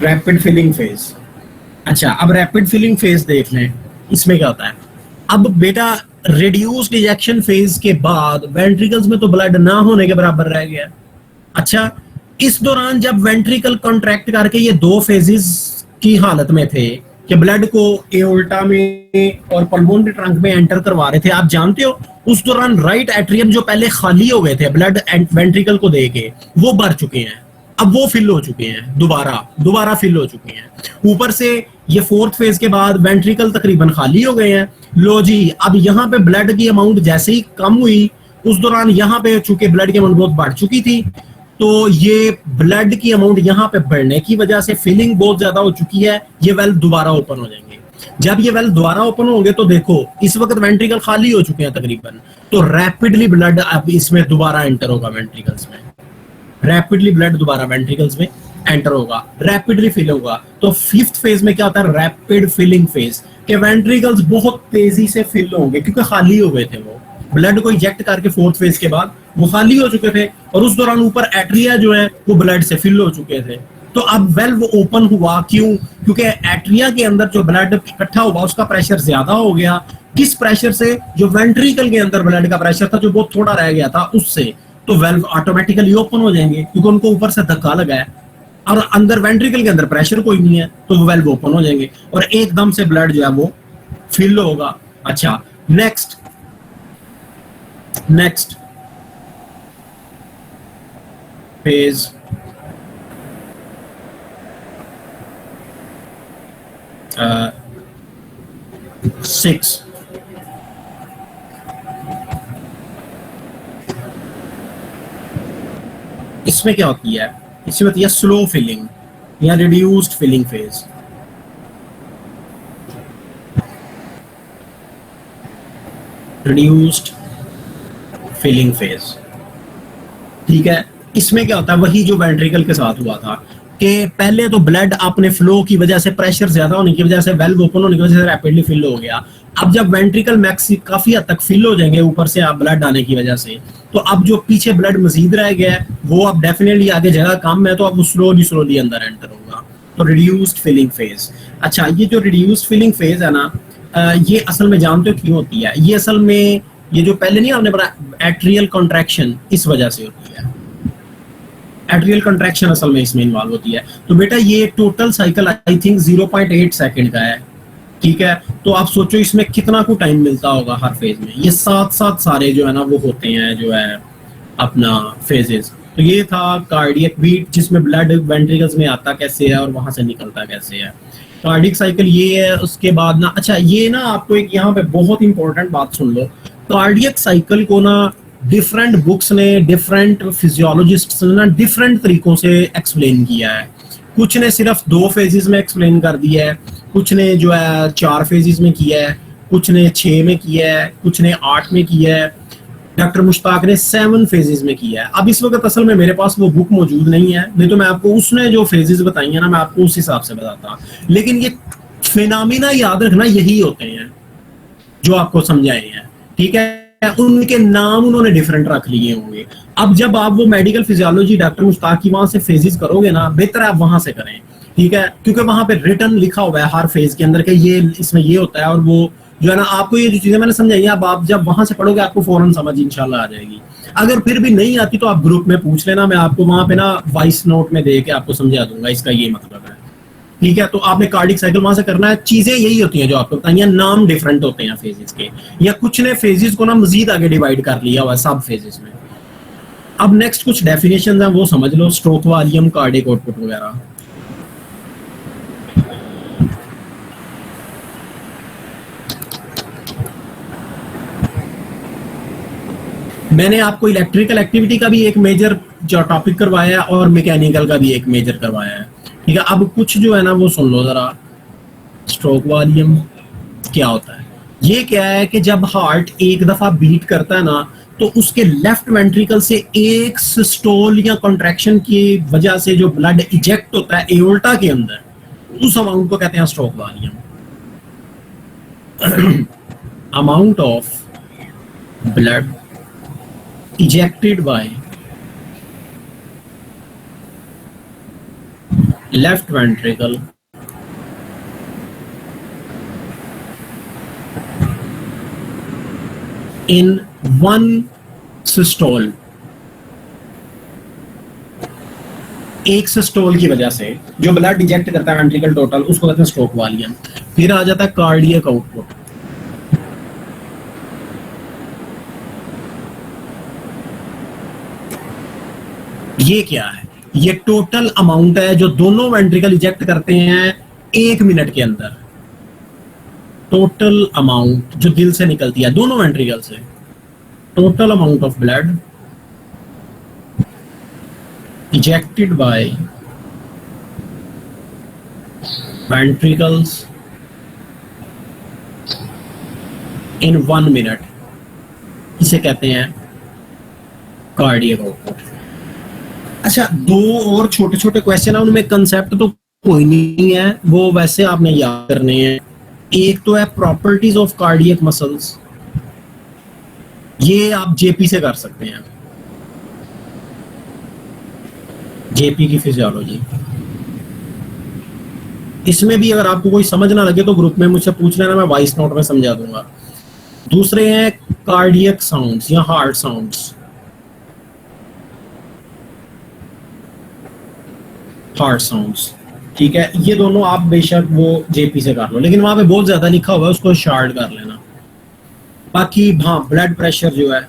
S1: Rapid filling phase. अच्छा, अब रैपिड फिलिंग फेज देख लें, इसमें क्या होता है? अब बेटा रिड्यूस्ड इजेक्शन फेज के बाद वेंट्रिकल्स में तो ब्लड ना होने के बराबर रह गया। अच्छा, इस दौरान जब वेंट्रिकल कॉन्ट्रैक्ट करके ये दो फेजेस की हालत में थे कि ब्लड को एओर्टा में और पल्मोनरी ट्रंक में एंटर करवा रहे थे, आप जानते हो उस दौरान राइट एट्रियम जो पहले खाली हो गए थे ब्लड वेंट्रिकल को देके, वो भर चुके हैं, अब वो फिल हो चुके हैं, दोबारा फिल हो चुके हैं। ऊपर से ये फोर्थ फेज के बाद वेंट्रिकल तकरीबन खाली हो गए हैं। लो जी, अब यहाँ पे ब्लड की अमाउंट जैसे ही कम हुई, उस दौरान यहाँ पे चूंकि ब्लड की अमाउंट बहुत बढ़ चुकी थी, तो ये ब्लड की अमाउंट यहाँ पे बढ़ने की वजह से फिलिंग बहुत ज्यादा हो चुकी है, ये वेल्व दोबारा ओपन हो जाएंगे। जब ये वेल्व दोबारा ओपन होंगे तो देखो इस वक्त वेंट्रिकल खाली हो चुके हैं तकरीबन, तो रैपिडली ब्लड अब इसमें दोबारा एंटर होगा वेंट्रिकल्स में, रैपिडली ब्लड दोबारा वेंट्रिकल्स में एंटर होगा, रैपिडली फिल होगा। तो फिफ्थ फेज में क्या होता है, रैपिड फिलिंग फेज, के वेंट्रिकल्स बहुत तेजी से फिल होंगे क्योंकि खाली हो गए थे, वो ब्लड को इजेक्ट करके फोर्थ फेज के बाद वो खाली हो चुके थे, और उस दौरान ऊपर एट्रिया जो है वो ब्लड से फिल हो चुके थे। तो अब वेल्व ओपन हुआ क्यों, क्योंकि एट्रिया के अंदर जो ब्लड इकट्ठा हुआ उसका प्रेशर ज्यादा हो गया। किस प्रेशर से, जो वेंट्रिकल के अंदर ब्लड का प्रेशर था जो बहुत थोड़ा रह गया था उससे, तो वेल्व ऑटोमेटिकली ओपन हो जाएंगे क्योंकि उनको ऊपर से धक्का लगा है और अंदर वेंट्रिकल के अंदर प्रेशर कोई नहीं है, तो वो वेल्व ओपन हो जाएंगे और एकदम से ब्लड जो है वो फिल होगा। अच्छा, नेक्स्ट फेज सिक्स, इसमें क्या होती है, इसमें होती है स्लो फिलिंग या reduced filling phase. Reduced filling phase, ठीक है। इसमें क्या होता है, वही जो वेंट्रिकल के साथ हुआ था कि पहले तो ब्लड अपने फ्लो की वजह से, प्रेशर ज्यादा होने की वजह से, वेल्व ओपन होने की वजह से रैपिडली फिल हो गया। अब जब वेंट्रिकल मैक्सी काफी हद तक फिल हो जाएंगे ऊपर से आप ब्लड आने की वजह से, तो अब जो पीछे ब्लड मजीद रह गया है वो अब डेफिनेटली आगे जगह कम है, तो अब वो स्लोली अंदर एंटर होगा, तो रिड्यूस्ड फिलिंग फेज। अच्छा, ये जो रिड्यूस्ड फिलिंग फेज है ना, ये असल में जानते हो क्यों होती है, ये असल में ये जो पहले नहीं आपने पढ़ा एट्रियल कॉन्ट्रैक्शन, इस वजह से होती है। एट्रियल कॉन्ट्रैक्शन असल में इसमें इन्वॉल्व होती है। तो बेटा ये total cycle I think 0.8 second का है, ठीक है। तो आप सोचो इसमें कितना को टाइम मिलता होगा हर फेज में, ये साथ सारे जो है ना वो होते हैं जो है अपना फेजेस। तो ये था कार्डियक बीट जिसमें ब्लड वेंट्रिकल्स में आता कैसे है और वहां से निकलता कैसे है। कार्डियक साइकिल ये है। उसके बाद ना, अच्छा ये ना आपको एक यहाँ पे बहुत इंपॉर्टेंट बात सुन लो, कार्डियक साइकिल को ना डिफरेंट बुक्स ने, डिफरेंट फिजियोलॉजिस्ट्स ने ना डिफरेंट तरीकों से एक्सप्लेन किया है। कुछ ने सिर्फ 2 फेजेस में एक्सप्लेन कर दिया है, कुछ ने जो है 4 फेजेस में किया है, कुछ ने 6 में किया है, कुछ ने 8 में किया है, डॉक्टर मुश्ताक ने 7 फेजेस में किया है। अब इस वक्त असल में मेरे पास वो बुक मौजूद नहीं है, नहीं तो मैं आपको उसने जो फेजेस बताई है ना मैं आपको उस हिसाब से बताता। लेकिन ये फिनोमिना याद रखना यही होते हैं जो आपको समझाए हैं, ठीक है। उनके नाम उन्होंने डिफरेंट रख लिए होंगे। अब जब आप वो मेडिकल फिजियोलॉजी डॉक्टर मुश्ताक की वहां से फेजेस करोगे ना, बेहतर आप वहां से करें, ठीक है, क्योंकि वहां पे रिटर्न लिखा हुआ है हर फेज के अंदर के ये इसमें ये होता है, और वो जो है ना आपको ये जो चीजें मैंने समझाई अब आप जब वहां से पढ़ोगे आपको फौरन समझ इंशाल्लाह आ जाएगी। अगर फिर भी नहीं आती तो आप ग्रुप में पूछ लेना, मैं आपको वहां पे ना वॉइस नोट में दे के आपको समझा दूंगा इसका ये मतलब है, ठीक है। तो आपने कार्डिक साइकिल वहां से करना है। चीजें यही होती हैं जो आपको बताई हैं, नाम डिफरेंट होते हैं फेजेस के, या कुछ ने फेजेस को ना मजीद आगे डिवाइड कर लिया हुआ है सब फेजेस में। अब नेक्स्ट कुछ डेफिनेशन है वो समझ लो, स्ट्रोक वॉल्यूम, कार्डिक आउटपुट वगैरह। मैंने आपको इलेक्ट्रिकल एक्टिविटी का भी एक मेजर जो टॉपिक करवाया है और मैकेनिकल का भी एक मेजर करवाया है, ठीक है। अब कुछ जो है ना वो सुन लो जरा। स्ट्रोक वॉल्यूम क्या होता है, ये क्या है कि जब हार्ट एक दफा बीट करता है ना तो उसके लेफ्ट वेंट्रिकल से एक सिस्टोल या कॉन्ट्रैक्शन की वजह से जो ब्लड इजेक्ट होता है एओर्टा के अंदर, उस अमाउंट को कहते हैं stroke volume. Amount of blood ejected by left ventricle in one systole, एक सिस्टोल की वजह से जो ब्लड इजेक्ट करता है वेंट्रिकल टोटल, उसको कहते हैं स्ट्रोक वॉल्यूम। फिर आ जाता है कार्डियक आउटपुट। ये क्या है, ये टोटल अमाउंट है जो दोनों वेंट्रिकल इजेक्ट करते हैं 1 मिनट के अंदर। टोटल अमाउंट जो दिल से निकलती है दोनों वेंट्रिकल से, total amount of blood ejected by ventricles in 1 minute, इसे कहते हैं कार्डियक आउटपुट। अच्छा, 2 और छोटे छोटे क्वेश्चन है, उनमें कंसेप्ट तो कोई नहीं है, वो वैसे आपने याद करने हैं। एक तो है प्रॉपर्टीज ऑफ कार्डियक मसल्स, ये आप जेपी से कर सकते हैं, जेपी की फिजियोलॉजी। इसमें भी अगर आपको कोई समझ ना लगे तो ग्रुप में मुझसे पूछ लेना, मैं वॉइस नोट में समझा दूंगा। दूसरे हैं कार्डियक साउंड्स या हार्ट साउंड्स, हार्ट साउंड्स, ठीक है। ये दोनों आप बेशक वो जेपी से कर लो, लेकिन वहां पे बहुत ज्यादा लिखा हुआ है, उसको शार्ट कर लेना। बाकी हाँ, ब्लड प्रेशर जो है,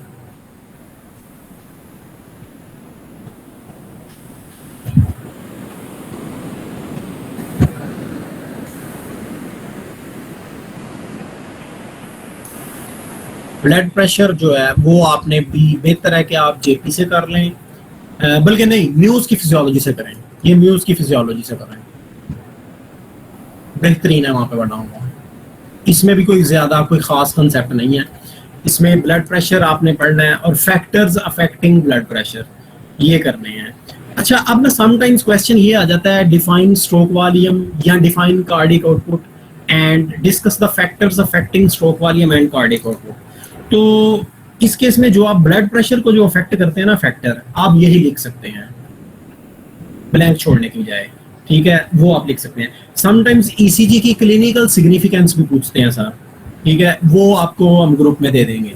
S1: ब्लड प्रेशर जो है वो आपने भी बेहतर है कि आप जेपी से कर लें, बल्कि नहीं, म्यूज की फिजियोलॉजी से करें। ये म्यूज की फिजियोलॉजी से करें, बेहतरीन है, वहां पे बना हुआ। इसमें भी कोई ज्यादा कोई खास कंसेप्ट नहीं है। इसमें ब्लड प्रेशर आपने पढ़ना है और फैक्टर्स अफेक्टिंग ब्लड प्रेशर ये करने हैं। अच्छा, अब ना समटाइम्स क्वेश्चन ये आ जाता है, डिफाइन स्ट्रोक वॉल्यूम या define cardiac output and discuss the factors affecting stroke volume and cardiac output. तो इस केस में जो आप ब्लड प्रेशर को जो अफेक्ट करते हैं ना फैक्टर, आप यही लिख सकते हैं ब्लैंक छोड़ने की बजाय, ठीक है, वो आप लिख सकते हैं। समटाइम्स ईसीजी की क्लिनिकल सिग्निफिकेंस भी पूछते हैं सर, ठीक है, वो आपको हम ग्रुप में दे देंगे।